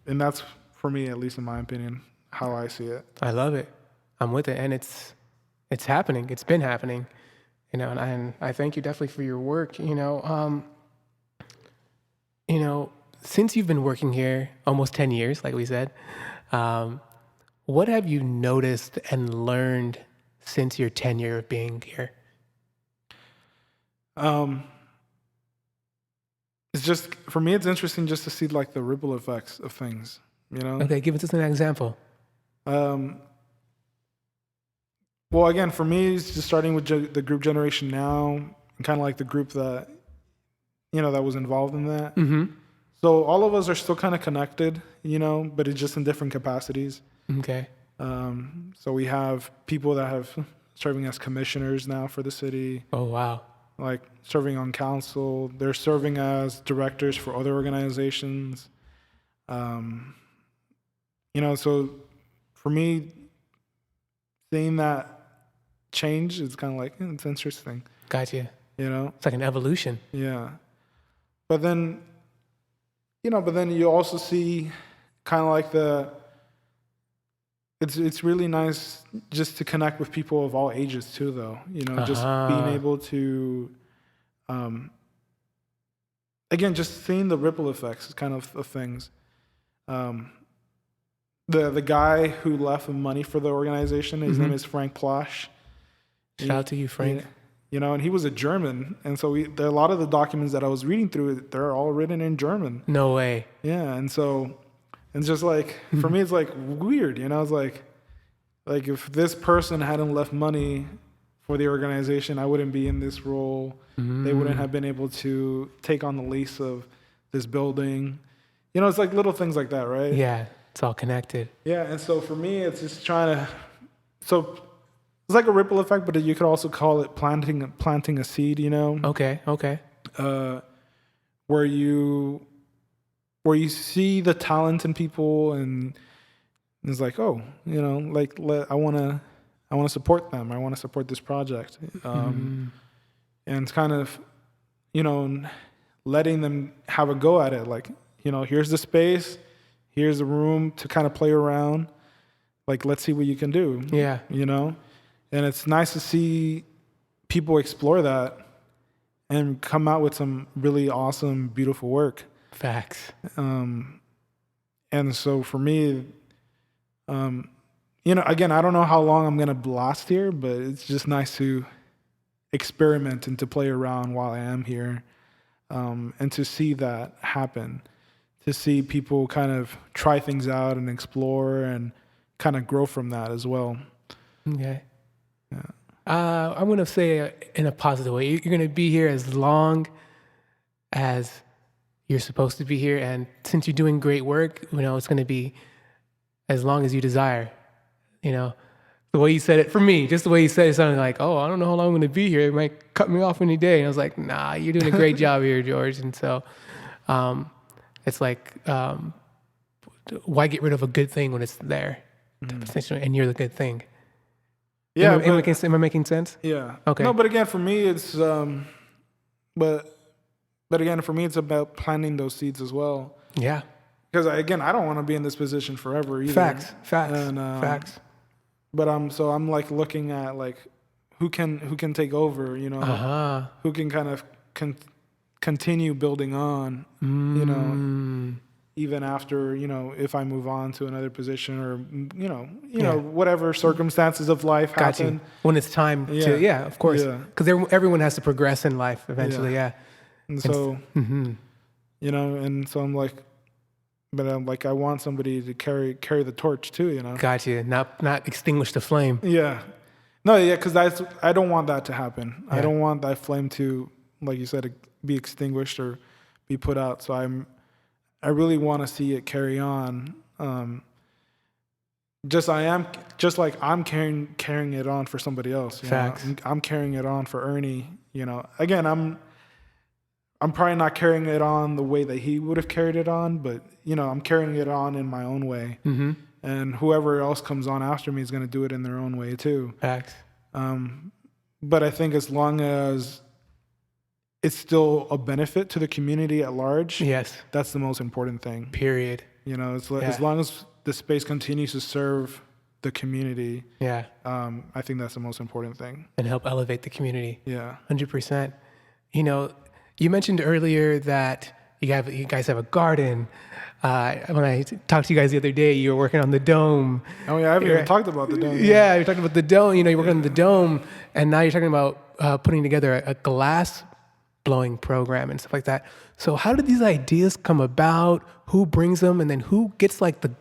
that's, for me, at least in my opinion, how I see it. I love it. I'm with it, and it's happening. It's been happening, and I thank you definitely for your work. Since you've been working here almost 10 years, like we said, what have you noticed and learned since your tenure of being here? It's just, for me, it's interesting just to see the ripple effects of things, Okay, give us an example. Well, again, for me, it's just starting with the group Generation Now, and kind of the group that, that was involved in that. Mm-hmm. So all of us are still kind of connected, but it's just in different capacities. Okay. So we have people that have serving as commissioners now for the city. Oh, wow. Serving on council. They're serving as directors for other organizations. So for me, seeing that change is kind of it's interesting. Gotcha. It's like an evolution. Yeah. But then, you also see kind of it's really nice just to connect with people of all ages too, though. Just being able to, again, just seeing the ripple effects kind of things. The guy who left money for the organization, his name is Frank Plosh. Shout out to you, Frank. And he was a German, and so a lot of the documents that I was reading through, they're all written in German. No way. Yeah, and so it's just for me, it's weird, It's if this person hadn't left money for the organization, I wouldn't be in this role. They wouldn't have been able to take on the lease of this building. You know, it's like little things like that, right? Yeah, it's all connected. Yeah, and so for me, it's just trying to. So it's like a ripple effect, but you could also call it planting a seed. You know. Okay. Where you see the talent in people, and it's like, oh, you know, like I want to support them. I want to support this project, and it's kind of, you know, letting them have a go at it. Like, you know, here's the space, here's the room to kind of play around. Like, let's see what you can do. Yeah. You know, and it's nice to see people explore that and come out with some really awesome, beautiful work. Facts. And so for me, you know, again, I don't know how long I'm going to last here, but it's just nice to experiment and to play around while I am here, and to see that happen, to see people kind of try things out and explore and kind of grow from that as well. Okay. Yeah. I'm going to say in a positive way, you're going to be here as long as you're supposed to be here. And since you're doing great work, you know, it's going to be as long as you desire. You know, the way you said it, for me, just the way you said it sounded like, oh, I don't know how long I'm going to be here. It might cut me off any day. And I was like, nah, you're doing a great job here, George. And so it's like, why get rid of a good thing when it's there? And you're the good thing. Yeah, am I making sense? Yeah. Okay. No, but again, for me, it's but again, for me, it's about planting those seeds as well. Yeah. Because again, I don't want to be in this position forever either. Facts. And, Facts. But I'm like looking at like who can take over. You know, who can kind of continue building on. You know. Even after, you know, if I move on to another position or, you know, whatever circumstances of life happen. You. When it's time to, of course. Because everyone has to progress in life eventually, And so, you know, and so I'm like, but I'm like, I want somebody to carry the torch too, you know. Gotcha. Not extinguish the flame. Yeah. No, yeah, because I don't want that to happen. Yeah. I don't want that flame to, like you said, be extinguished or be put out. So I really want to see it carry on. Just like I'm carrying it on for somebody else. You Facts. know? I'm carrying it on for Ernie. You know, again, I'm probably not carrying it on the way that he would have carried it on, but you know, I'm carrying it on in my own way. And whoever else comes on after me is going to do it in their own way too. Facts. But I think as long as it's still a benefit to the community at large. Yes. That's the most important thing. Period. You know, as long as the space continues to serve the community. Yeah. I think that's the most important thing. And help elevate the community. Yeah. 100%. You know, you mentioned earlier that you guys have a garden. When I talked to you guys the other day, you were working on the dome. Oh yeah, I haven't even talked about the dome. Yeah, you're talking about the dome. You know, you're working on the dome, and now you're talking about putting together a glass blowing program and stuff like that. So how did these ideas come about? Who brings them, and then who gets like the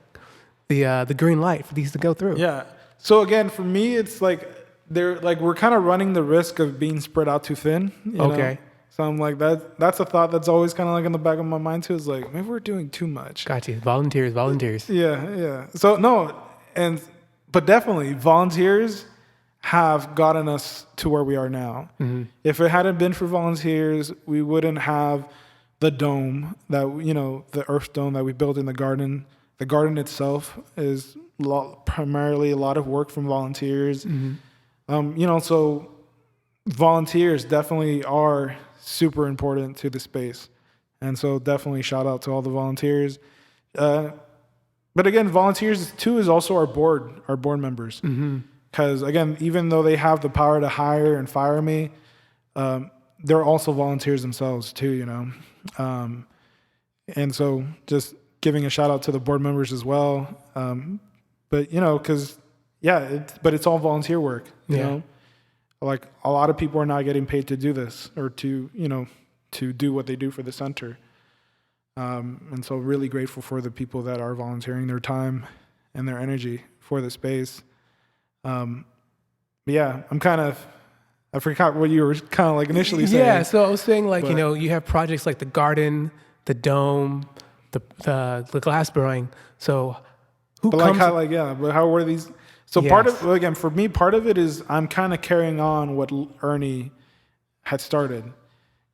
green light for these to go through? Yeah. So again, for me, it's like we're kind of running the risk of being spread out too thin. You know? So I'm like that's a thought that's always kind of like in the back of my mind too. Is like maybe we're doing too much. Gotcha. Volunteers. Yeah. So no, but definitely volunteers have gotten us to where we are now. Mm-hmm. If it hadn't been for volunteers, we wouldn't have the dome that, you know, the earth dome that we built in the garden. The garden itself is primarily a lot of work from volunteers. Mm-hmm. You know, so volunteers definitely are super important to the space. And so definitely shout out to all the volunteers. But again, volunteers too is also our board members. Mm-hmm. Because again, even though they have the power to hire and fire me, they're also volunteers themselves too, you know. And so just giving a shout out to the board members as well. But you know, because it's all volunteer work. You know, like a lot of people are not getting paid to do this or to do what they do for the center. And so really grateful for the people that are volunteering their time and their energy for the space. I'm kind of I forgot what you were kind of like initially saying. Yeah, so I was saying like, But- you have projects like the garden, the dome, the glass blowing. So who But comes? but how were these? So part Yes. of, again, for me, part of it is I'm kind of carrying on what Ernie had started,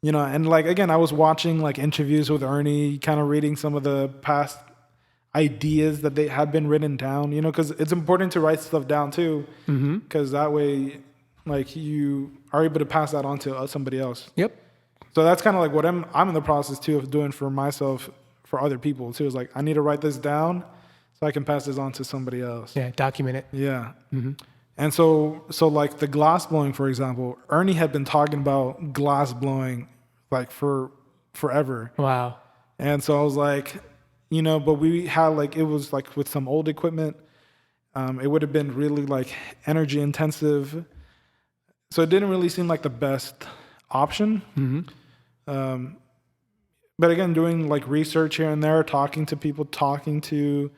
and like, again, I was watching like interviews with Ernie, kind of reading some of the past ideas that they had been written down, because it's important to write stuff down too, because that way, like, you are able to pass that on to somebody else. Yep. So that's kind of like what I'm in the process too of doing for myself, for other people too. Is like, I need to write this down so I can pass this on to somebody else. Yeah, document it. Yeah. And so like the glass blowing, for example, Ernie had been talking about glass blowing like for forever. Wow. And so I was like, but we had like, it was like with some old equipment. It would have been really like energy intensive. So it didn't really seem like the best option. But again, doing like research here and there, talking to people, talking to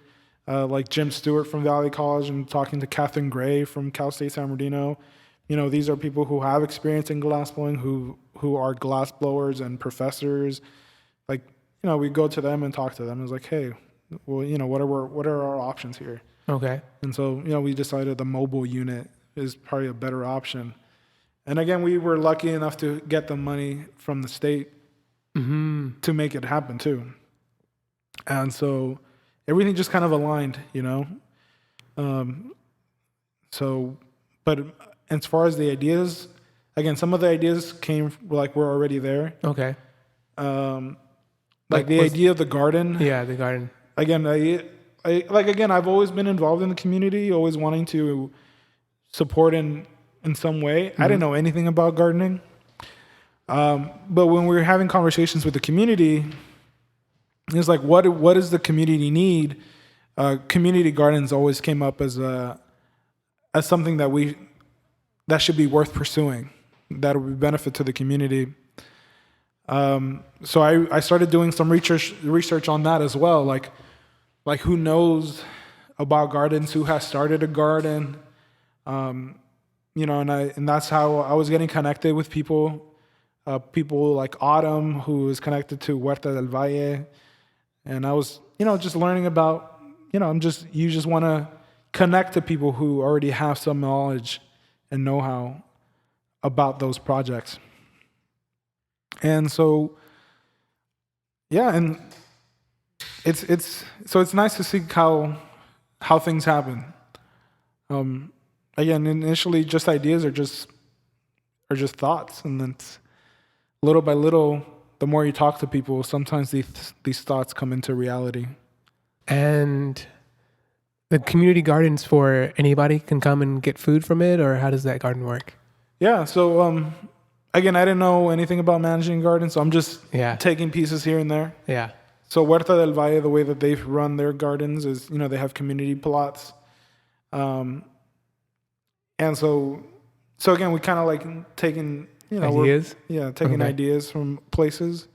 like Jim Stewart from Valley College and talking to Catherine Gray from Cal State San Bernardino. These are people who have experience in glass blowing, who are glass blowers and professors. Like, we go to them and talk to them. It's like, hey, well, what are our options here? Okay. And so, we decided the mobile unit is probably a better option. And again, we were lucky enough to get the money from the state to make it happen too. And so everything just kind of aligned, But as far as the ideas, again, some of the ideas came like we're already there. Okay. Like the idea of the garden. Yeah, the garden. Again, I've always been involved in the community, always wanting to support in some way. I didn't know anything about gardening. But when we were having conversations with the community, it's like, what does the community need? Community gardens always came up as something that should be worth pursuing, that would be benefit to the community. So I started doing some research on that as well. Like who knows about gardens, who has started a garden, and that's how I was getting connected with people like Autumn, who is connected to Huerta del Valle. And I was, just learning about, you just want to connect to people who already have some knowledge and know-how about those projects. And so, yeah, and it's nice to see how things happen. Again, initially just ideas are just thoughts, and then little by little, the more you talk to people, sometimes these thoughts come into reality. And the community gardens for anybody can come and get food from it, or how does that garden work? Yeah, so again, I didn't know anything about managing gardens, so I'm just taking pieces here and there. Yeah. So Huerta del Valle, the way that they've run their gardens is, they have community plots. And so again, we kind of like taking, ideas? Taking ideas from places.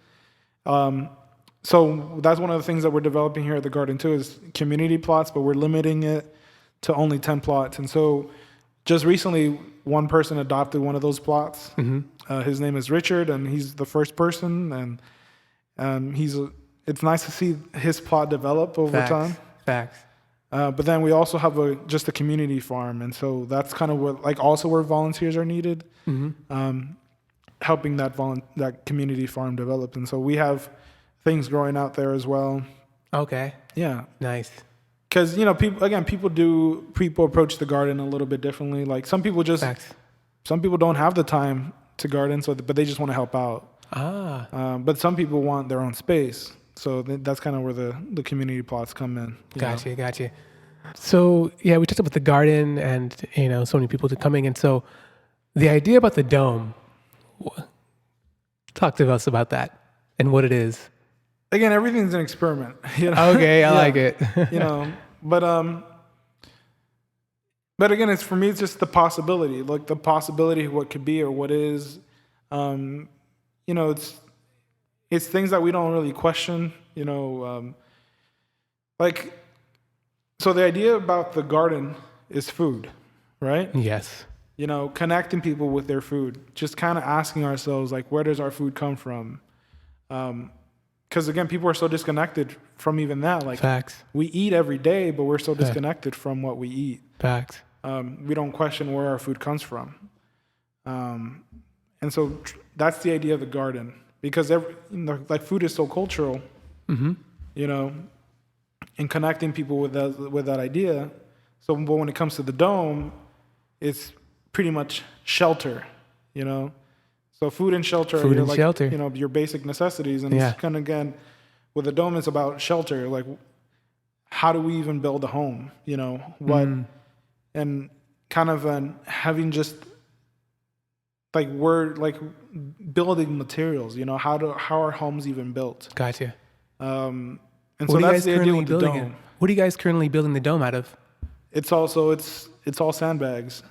So that's one of the things that we're developing here at the garden too, is community plots, but we're limiting it to only 10 plots. And so just recently, one person adopted one of those plots. His name is Richard, and he's the first person, and it's nice to see his plot develop over time. Facts. But then we also have just a community farm, and so that's kind of where volunteers are needed, helping that community farm develop. And so we have things growing out there as well. Okay. Yeah. Nice. Because people approach the garden a little bit differently. Like some people don't have the time to garden, but they just want to help out. But some people want their own space. So that's kind of where the community plots come in. Gotcha. So yeah, we talked about the garden and so many people coming, and so the idea about the dome. Talk to us about that and what it is. Again, everything's an experiment. Okay, I like it. But again, for me, it's just the possibility, like the possibility of what could be or what is. It's things that we don't really question. So the idea about the garden is food, right? Yes. connecting people with their food, just kind of asking ourselves, like, where does our food come from? Because again, people are so disconnected from even that. Like, Facts. we eat every day, but we're so disconnected from what we eat. Facts. We don't question where our food comes from. And so that's the idea of the garden, because like food is so cultural, and connecting people with that idea. So, but when it comes to the dome, it's pretty much shelter, So food and shelter are shelter. Your basic necessities. And it's kind of, again, with the dome, it's about shelter. Like, how do we even build a home? And kind of having just like we're like building materials. How are homes even built? Gotcha. And so that's the idea with the dome. What are you guys currently building the dome out of? It's all sandbags,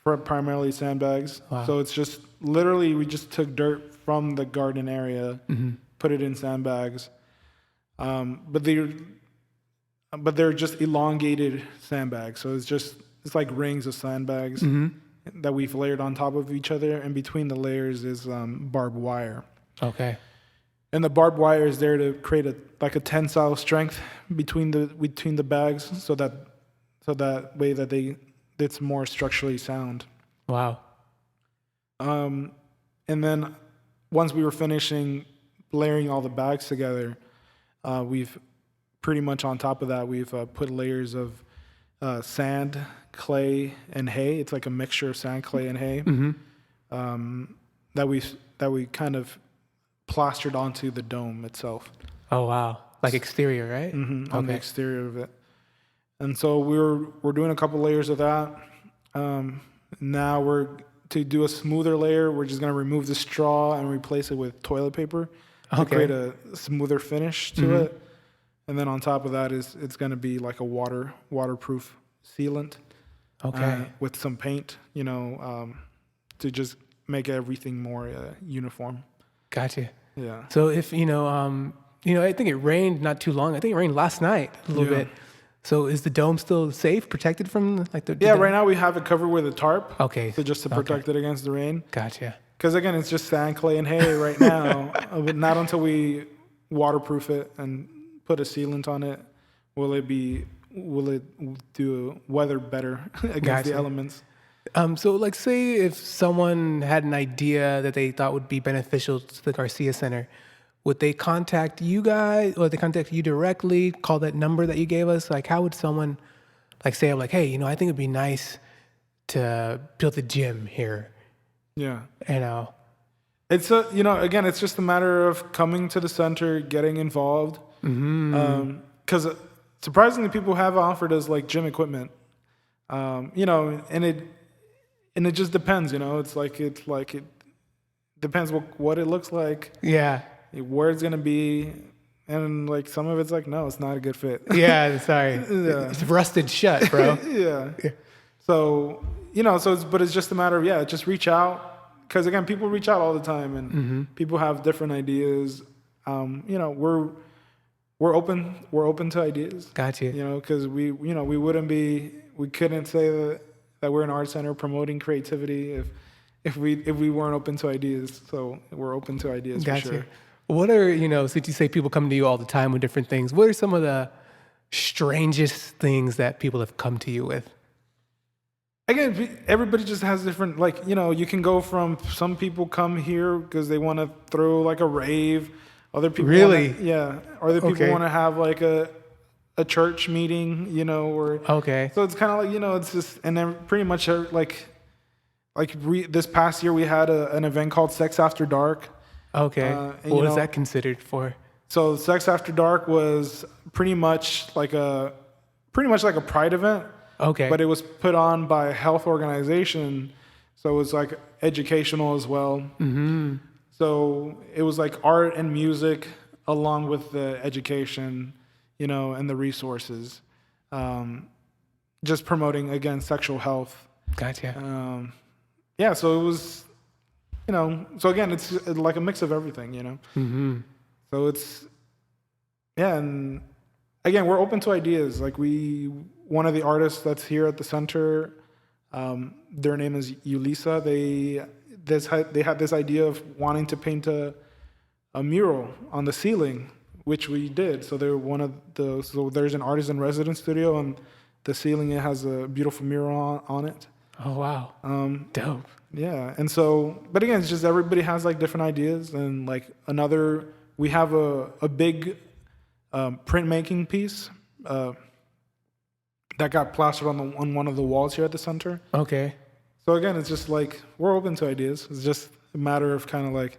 primarily sandbags. Wow. So it's just literally we just took dirt from the garden area, put it in sandbags, but they're just elongated sandbags. So it's like rings of sandbags that we've layered on top of each other, and between the layers is barbed wire. Okay. And the barbed wire is there to create a tensile strength between the bags, so that way that it's more structurally sound. Wow. And then once we were finishing layering all the bags together, we've pretty much on top of that we've put layers of sand, clay, and hay. It's like a mixture of sand, clay, and hay that we kind of plastered onto the dome itself. Oh wow! Like exterior, right? Mm-hmm, on the exterior of it. And so we're doing a couple layers of that. Now to do a smoother layer, we're just gonna remove the straw and replace it with toilet paper to create a smoother finish to it. And then on top of that it's gonna be like a waterproof sealant. Okay. With some paint, to just make everything more uniform. Gotcha. Yeah. So if I think it rained not too long. I think it rained last night a little bit. So is the dome still safe, protected from like the? Yeah, right now we have it covered with a tarp. Okay. So just to protect it against the rain. Gotcha. Because again, it's just sand, clay, and hay right now. But not until we waterproof it and put a sealant on it will it do weather better against the elements. So like say if someone had an idea that they thought would be beneficial to the Garcia Center, would they contact you guys, or they contact you directly, call that number that you gave us? Like how would someone like say, like, hey, I think it'd be nice to build a gym here. Yeah. It's again, it's just a matter of coming to the center, getting involved. Because surprisingly, people have offered us like gym equipment. And it just depends, it depends what it looks like. Yeah. Where it's gonna be, and like some of it's like, no, it's not a good fit. Yeah, sorry. Yeah. It's rusted shut, bro. Yeah. So but it's just a matter of just reach out, because again, people reach out all the time, and people have different ideas. We're open to ideas. Gotcha. Because we couldn't say that we're an art center promoting creativity if we weren't open to ideas. So we're open to ideas. Gotcha. For sure. What are, since you say people come to you all the time with different things, what are some of the strangest things that people have come to you with? Again, everybody just has different, you can go from, some people come here because they want to throw like a rave. Other people Other people want to have like a church meeting, or so it's kind of like, it's just, and then pretty much this past year we had an event called Sex After Dark. Okay. What is that considered for? So Sex After Dark was pretty much like a pride event. Okay. But it was put on by a health organization, so it was like educational as well. Mm-hmm. So it was like art and music along with the education, and the resources, just promoting, again, sexual health. Gotcha. So it was, so again, it's like a mix of everything, Mm-hmm. So it's, and again, we're open to ideas. Like one of the artists that's here at the center, Their name is Yulisa. They had this idea of wanting to paint a mural on the ceiling, which we did. So they're so there's an artist in residence studio, and the ceiling, it has a beautiful mural on it. Oh, wow. Dope. Yeah. And so, but again, it's just everybody has like different ideas. And like we have a big printmaking piece that got plastered on one of the walls here at the center. Okay. So again, it's just like we're open to ideas. It's just a matter of kind of like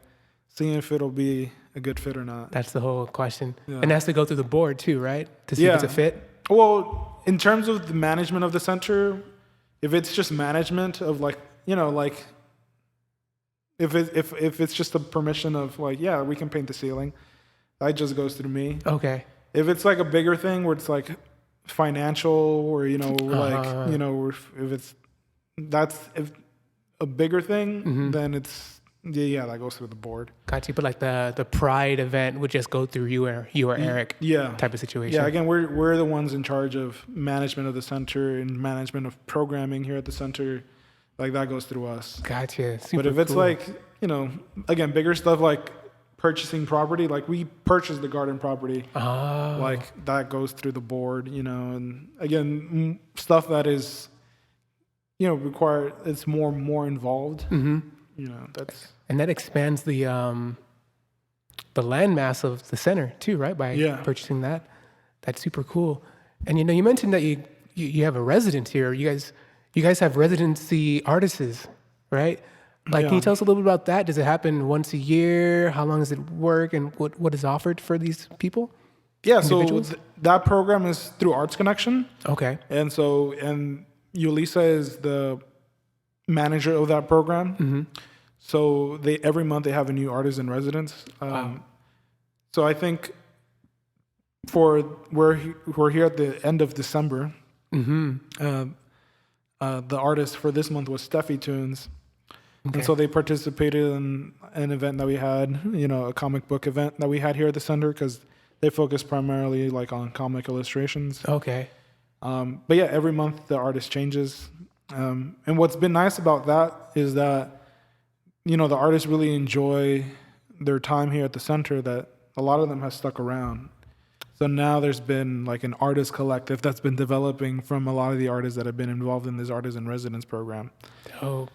seeing if it'll be a good fit or not. That's the whole question. Yeah. And it has to go through the board too, right? To see if it's a fit? Well, in terms of the management of the center, if it's just management of like, like if it's just a permission of like, yeah, we can paint the ceiling, that just goes through me. Okay. If it's like a bigger thing where it's like financial or, if a bigger thing, then it's, that goes through the board. Got you. But like the Pride event would just go through you or Eric type of situation. Yeah, again, we're the ones in charge of management of the center and management of programming here at the center. Like that goes through us. Gotcha. Super But if it's cool. like, again, bigger stuff like purchasing property, like we purchased the garden property, like that goes through the board, and again, stuff that is, it's more involved. That's. And that expands the landmass of the center too, right? By purchasing that. That's super cool. And you mentioned that you have a residence here. You guys have residency artists, right? Like, can you tell us a little bit about that? Does it happen once a year? How long does it work? And what is offered for these people? Yeah, so that program is through Arts Connection. Okay. And Yulisa is the manager of that program. Mm-hmm. So every month they have a new artist in residence. Wow. So I think we're here at the end of December. Mm-hmm. The artist for this month was Steffi Tunes. Okay. And so they participated in an event that we had, a comic book event that we had here at the center because they focus primarily like on comic illustrations. Okay. But yeah, every month the artist changes. And what's been nice about that is that, the artists really enjoy their time here at the center, that a lot of them have stuck around. So now there's been like an artist collective that's been developing from a lot of the artists that have been involved in this artist in residence program. Oh.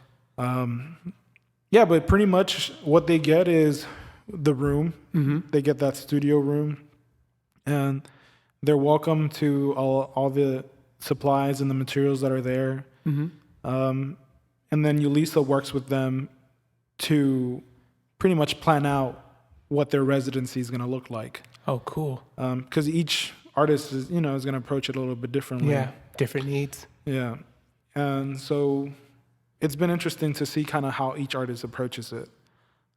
Yeah, but pretty much what they get is the room. Mm-hmm. They get that studio room, and they're welcome to all the supplies and the materials that are there. Mm-hmm. And then Yulisa works with them to pretty much plan out what their residency is going to look like. Oh, cool. Because each artist is going to approach it a little bit differently. Yeah, different needs. Yeah. And so it's been interesting to see kind of how each artist approaches it.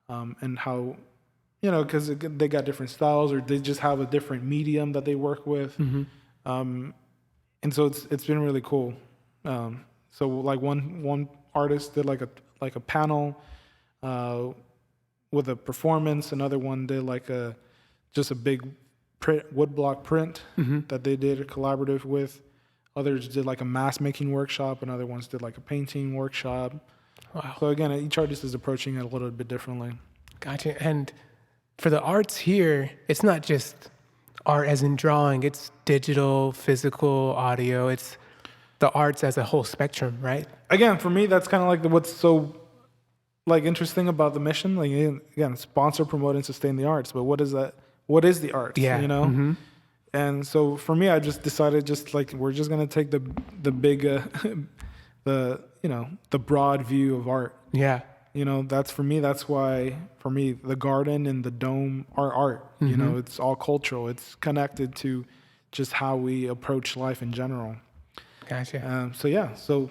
And how, because they got different styles or they just have a different medium that they work with. Mm-hmm. And so it's been really cool. So like one artist did like a panel with a performance. Another one did like just a big woodblock print that they did a collaborative with. Others did like a mask making workshop, and other ones did like a painting workshop. Wow. So again, each artist is approaching it a little bit differently. Gotcha. And for the arts here, it's not just art as in drawing, it's digital, physical, audio. It's the arts as a whole spectrum, right? Again, for me, that's kind of like what's so like interesting about the mission. Like again, sponsor, promote, and sustain the arts. But what is that? What is the arts? Yeah. Mm-hmm. And so for me, I just decided we're just gonna take the big the broad view of art. Yeah. That's for me. That's why for me the garden and the dome are art. Mm-hmm. It's all cultural. It's connected to just how we approach life in general. Gotcha. So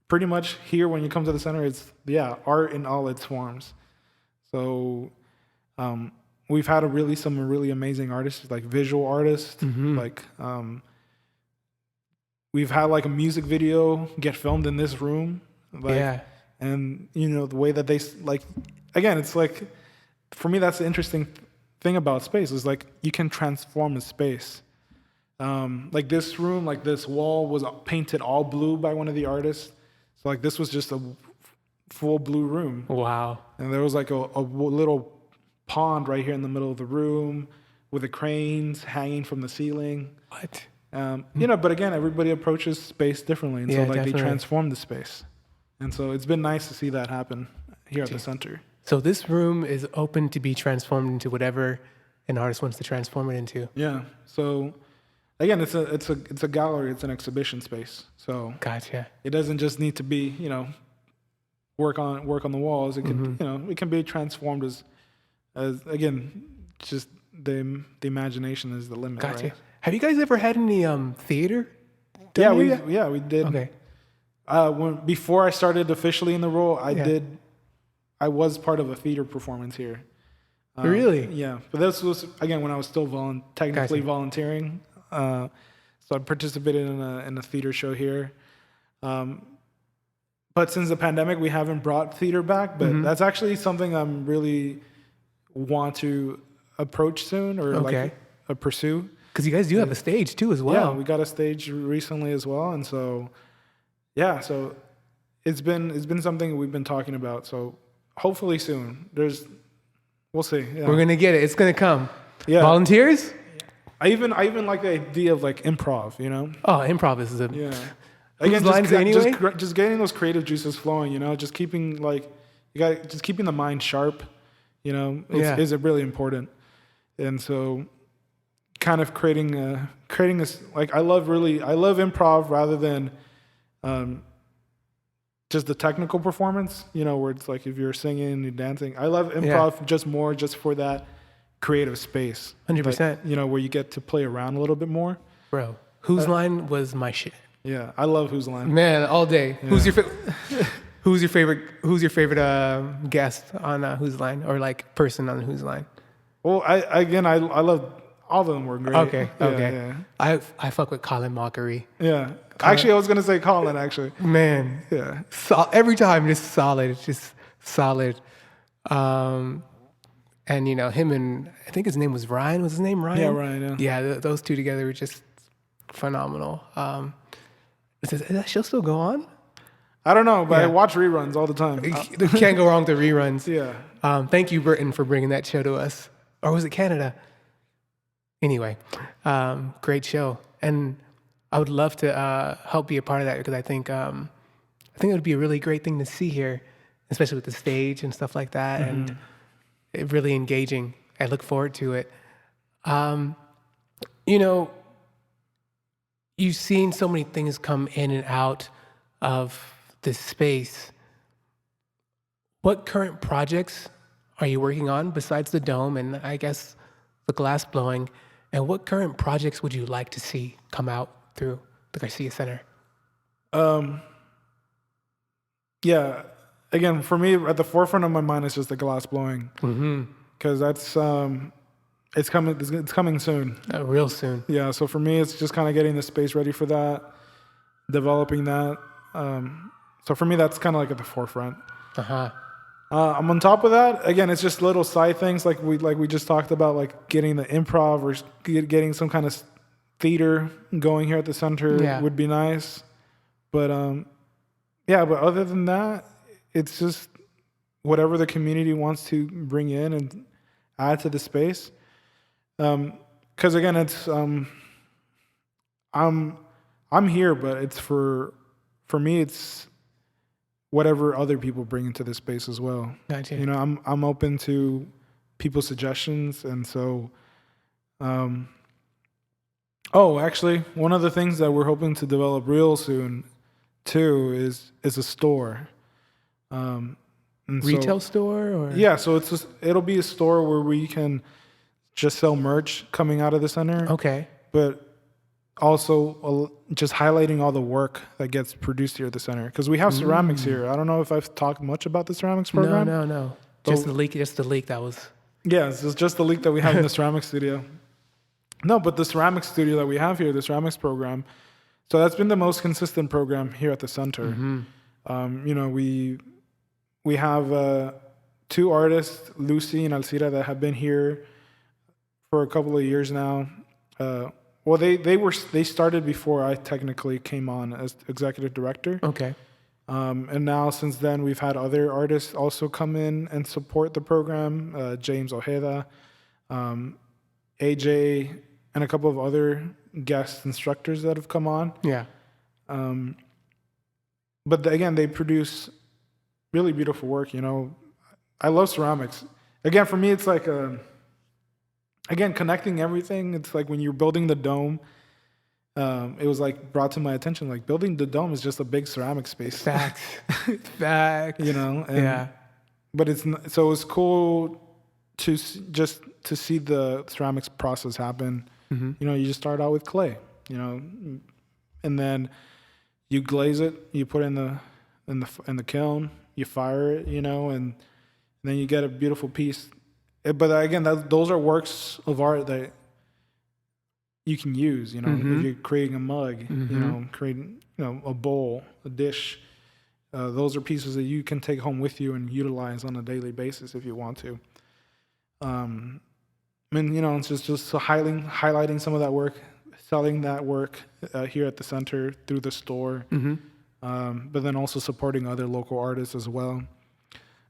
pretty much here when you come to the center, it's art in all its forms. So we've had some really amazing artists, like visual artists. Mm-hmm. Like we've had like a music video get filmed in this room. And the way that they like, again, it's like for me that's the interesting thing about space is like you can transform a space. Like this room, like this wall was painted all blue by one of the artists. So like this was just a full blue room. Wow. And there was like a little pond right here in the middle of the room with the cranes hanging from the ceiling. What? But again, everybody approaches space differently. And so like definitely. they transform the space. And so it's been nice to see that happen here at the center. So this room is open to be transformed into whatever an artist wants to transform it into. Yeah. So again, it's a gallery, it's an exhibition space. So Gotcha. it doesn't just need to be, work on the walls. It can it can be transformed as again, just the imagination is the limit. Gotcha. Right? Have you guys ever had any theater? Yeah, done we here yet? did. Okay. Before I started officially in the role, I was part of a theater performance here. Really? Yeah, but this was again when I was still technically Gotcha. volunteering. So I participated in a theater show here. But since the pandemic, we haven't brought theater back. But that's actually something I'm really want to approach soon or pursue. Because you guys do have a stage too as well. Yeah, we got a stage recently as well, and so so it's been something we've been talking about. So hopefully soon. We'll see. Yeah. We're gonna get it. It's gonna come. Yeah. Volunteers? I even like the idea of like improv. Oh, improv is a Again, lines anyway? just getting those creative juices flowing. Just keeping keeping the mind sharp. Is really important. And so, kind of creating this like I love improv rather than just the technical performance. Where it's like if you're singing and you're dancing. I love improv just for that creative space. 100%. Where you get to play around a little bit more. Bro, Whose Line was my shit. Yeah, I love Whose Line. Man, all day. Yeah. Who's your favorite guest on Whose Line or like person on Whose Line? Well, I love all of them were great. Okay. Yeah. I fuck with Colin Mockery. Yeah. Actually, I was gonna say Colin. Actually. Man. Yeah. Every time, just solid. It's just solid. And him and I think his name was Ryan. Was his name Ryan? Yeah, Ryan. Yeah. Those two together were just phenomenal. Does that show still go on? I don't know, but I watch reruns all the time. You can't go wrong with the reruns. Yeah. Thank you, Britain, for bringing that show to us. Or was it Canada? Anyway, great show. And I would love to help be a part of that because I think it would be a really great thing to see here, especially with the stage and stuff like that. Mm-hmm. And it really engaging. I look forward to it. You've seen so many things come in and out of this space. What current projects are you working on besides the dome and I guess the glass blowing? And what current projects would you like to see come out through the Garcia Center? Yeah. Again, for me, at the forefront of my mind is just the glass blowing. Because that's it's coming soon. Real soon. Yeah. So for me, it's just kind of getting the space ready for that, developing that. So for me, that's kind of like at the forefront. I'm on top of that. Again, it's just little side things like we just talked about, like getting the improv or getting some kind of theater going here at the center would be nice. But but other than that, it's just whatever the community wants to bring in and add to the space. Because again, it's I'm here, but it's for me, it's whatever other people bring into the space as well. Gotcha. I'm open to people's suggestions, and so. Actually, one of the things that we're hoping to develop real soon, too, is a store. Retail store, or so it'll be a store where we can just sell merch coming out of the center. Okay. But also just highlighting all the work that gets produced here at the center, because we have ceramics here. I don't know if I've talked much about the ceramics program. No. Just the leak that was. Yeah, it's just the leak that we have in the ceramics studio. No, but the ceramics studio that we have here, the ceramics program. So that's been the most consistent program here at the center. We have 2 artists, Lucy and Alcira, that have been here for a couple of years now. They started before I technically came on as executive director. Okay. And now since then, we've had other artists also come in and support the program. James Ojeda, AJ, and a couple of other guest instructors that have come on. Yeah. But again, they produce really beautiful work. I love ceramics. Again, for me, it's like again, connecting everything. It's like when you're building the dome. It was like brought to my attention, like building the dome is just a big ceramic space. Facts. Yeah. But it's cool to just to see the ceramics process happen. You just start out with clay, and then you glaze it, you put it in the kiln, you fire it, and then you get a beautiful piece. But again, those are works of art that you can use, if you're creating a mug, creating, a bowl, a dish. Those are pieces that you can take home with you and utilize on a daily basis if you want to. It's just highlighting some of that work, selling that work here at the center through the store, but then also supporting other local artists as well.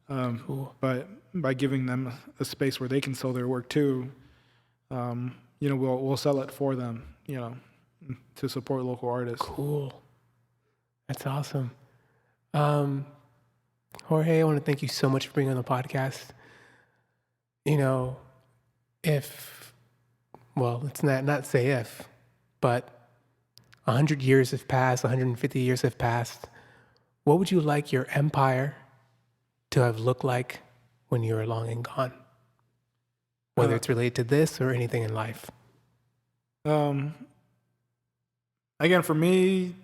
Cool. But by giving them a space where they can sell their work too, we'll sell it for them, to support local artists. Cool. That's awesome. Jorge, I want to thank you so much for being on the podcast. Let's not say if, but 100 years have passed, 150 years have passed. What would you like your empire to have looked like when you were long and gone? Whether it's related to this or anything in life. Again, for me,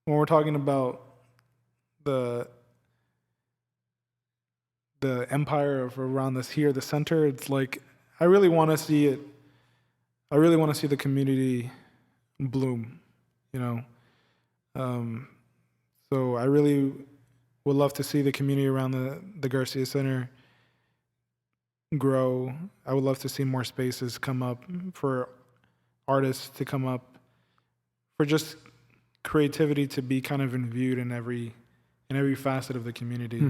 when we're talking about the empire of around this here, the center, it's like I really want to see it. I really want to see the community bloom, So I really would love to see the community around the Garcia Center grow. I would love to see more spaces come up for artists to come up, for just creativity to be kind of imbued in every facet of the community.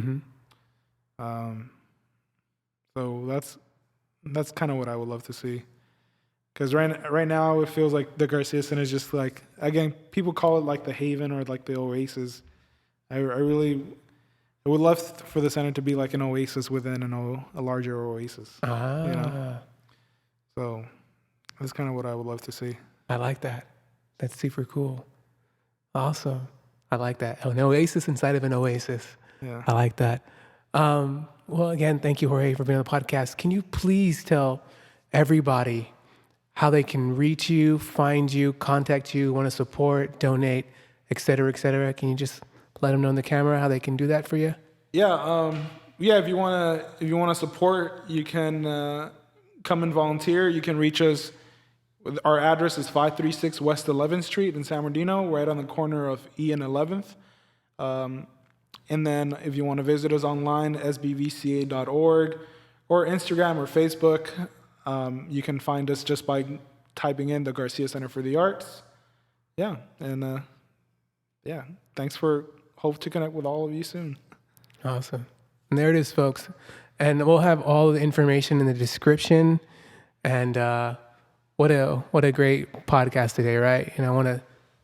So that's kind of what I would love to see. Because right now it feels like the Garcia Center is just like, again, people call it like the haven or like the oasis. I would love for the center to be like an oasis within a larger oasis. So that's kind of what I would love to see. I like that. That's super cool. Awesome. I like that. An oasis inside of an oasis. Yeah. I like that. Well, again, thank you, Jorge, for being on the podcast. Can you please tell everybody how they can reach you, find you, contact you, want to support, donate, et cetera, et cetera? Can you just let them know on the camera how they can do that for you? Yeah. If you wanna support, you can come and volunteer. You can reach us. Our address is 536 West 11th Street in San Bernardino, right on the corner of E and 11th. And then if you want to visit us online, sbvca.org, or Instagram or Facebook, you can find us just by typing in the Garcia Center for the Arts. Yeah, and hope to connect with all of you soon. Awesome. And there it is, folks. And we'll have all the information in the description. And what a great podcast today, right? And I want to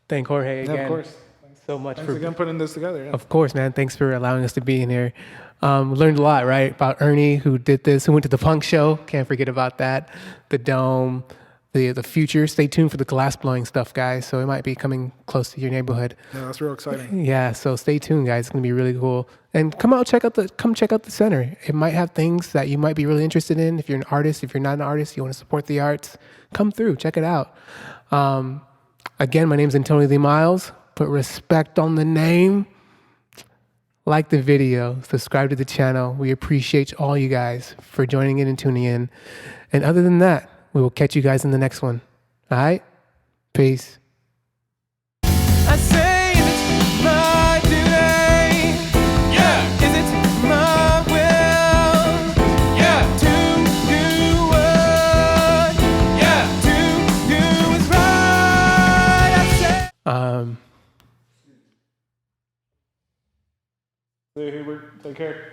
thank Jorge again. Yeah, of course. Thanks so much Thanks again putting this together. Yeah. Of course, man. Thanks for allowing us to be in here. Learned a lot, right? About Ernie, who did this, who went to the punk show. Can't forget about that. The dome, the future. Stay tuned for the glass blowing stuff, guys. So it might be coming close to your neighborhood. Yeah, that's real exciting. Yeah, so stay tuned, guys. It's gonna be really cool. And come check out the center. It might have things that you might be really interested in. If you're an artist, if you're not an artist, you want to support the arts, come through, check it out. Again, my name's Antonio Lee Miles. Put respect on the name. Like the video, subscribe to the channel. We appreciate all you guys for joining in and tuning in. And other than that, we will catch you guys in the next one. All right? Peace. I say it's my duty. Yeah. Is it my will? Yeah. To do what? Yeah. To do is right. I say. See you, Hubert. Take care.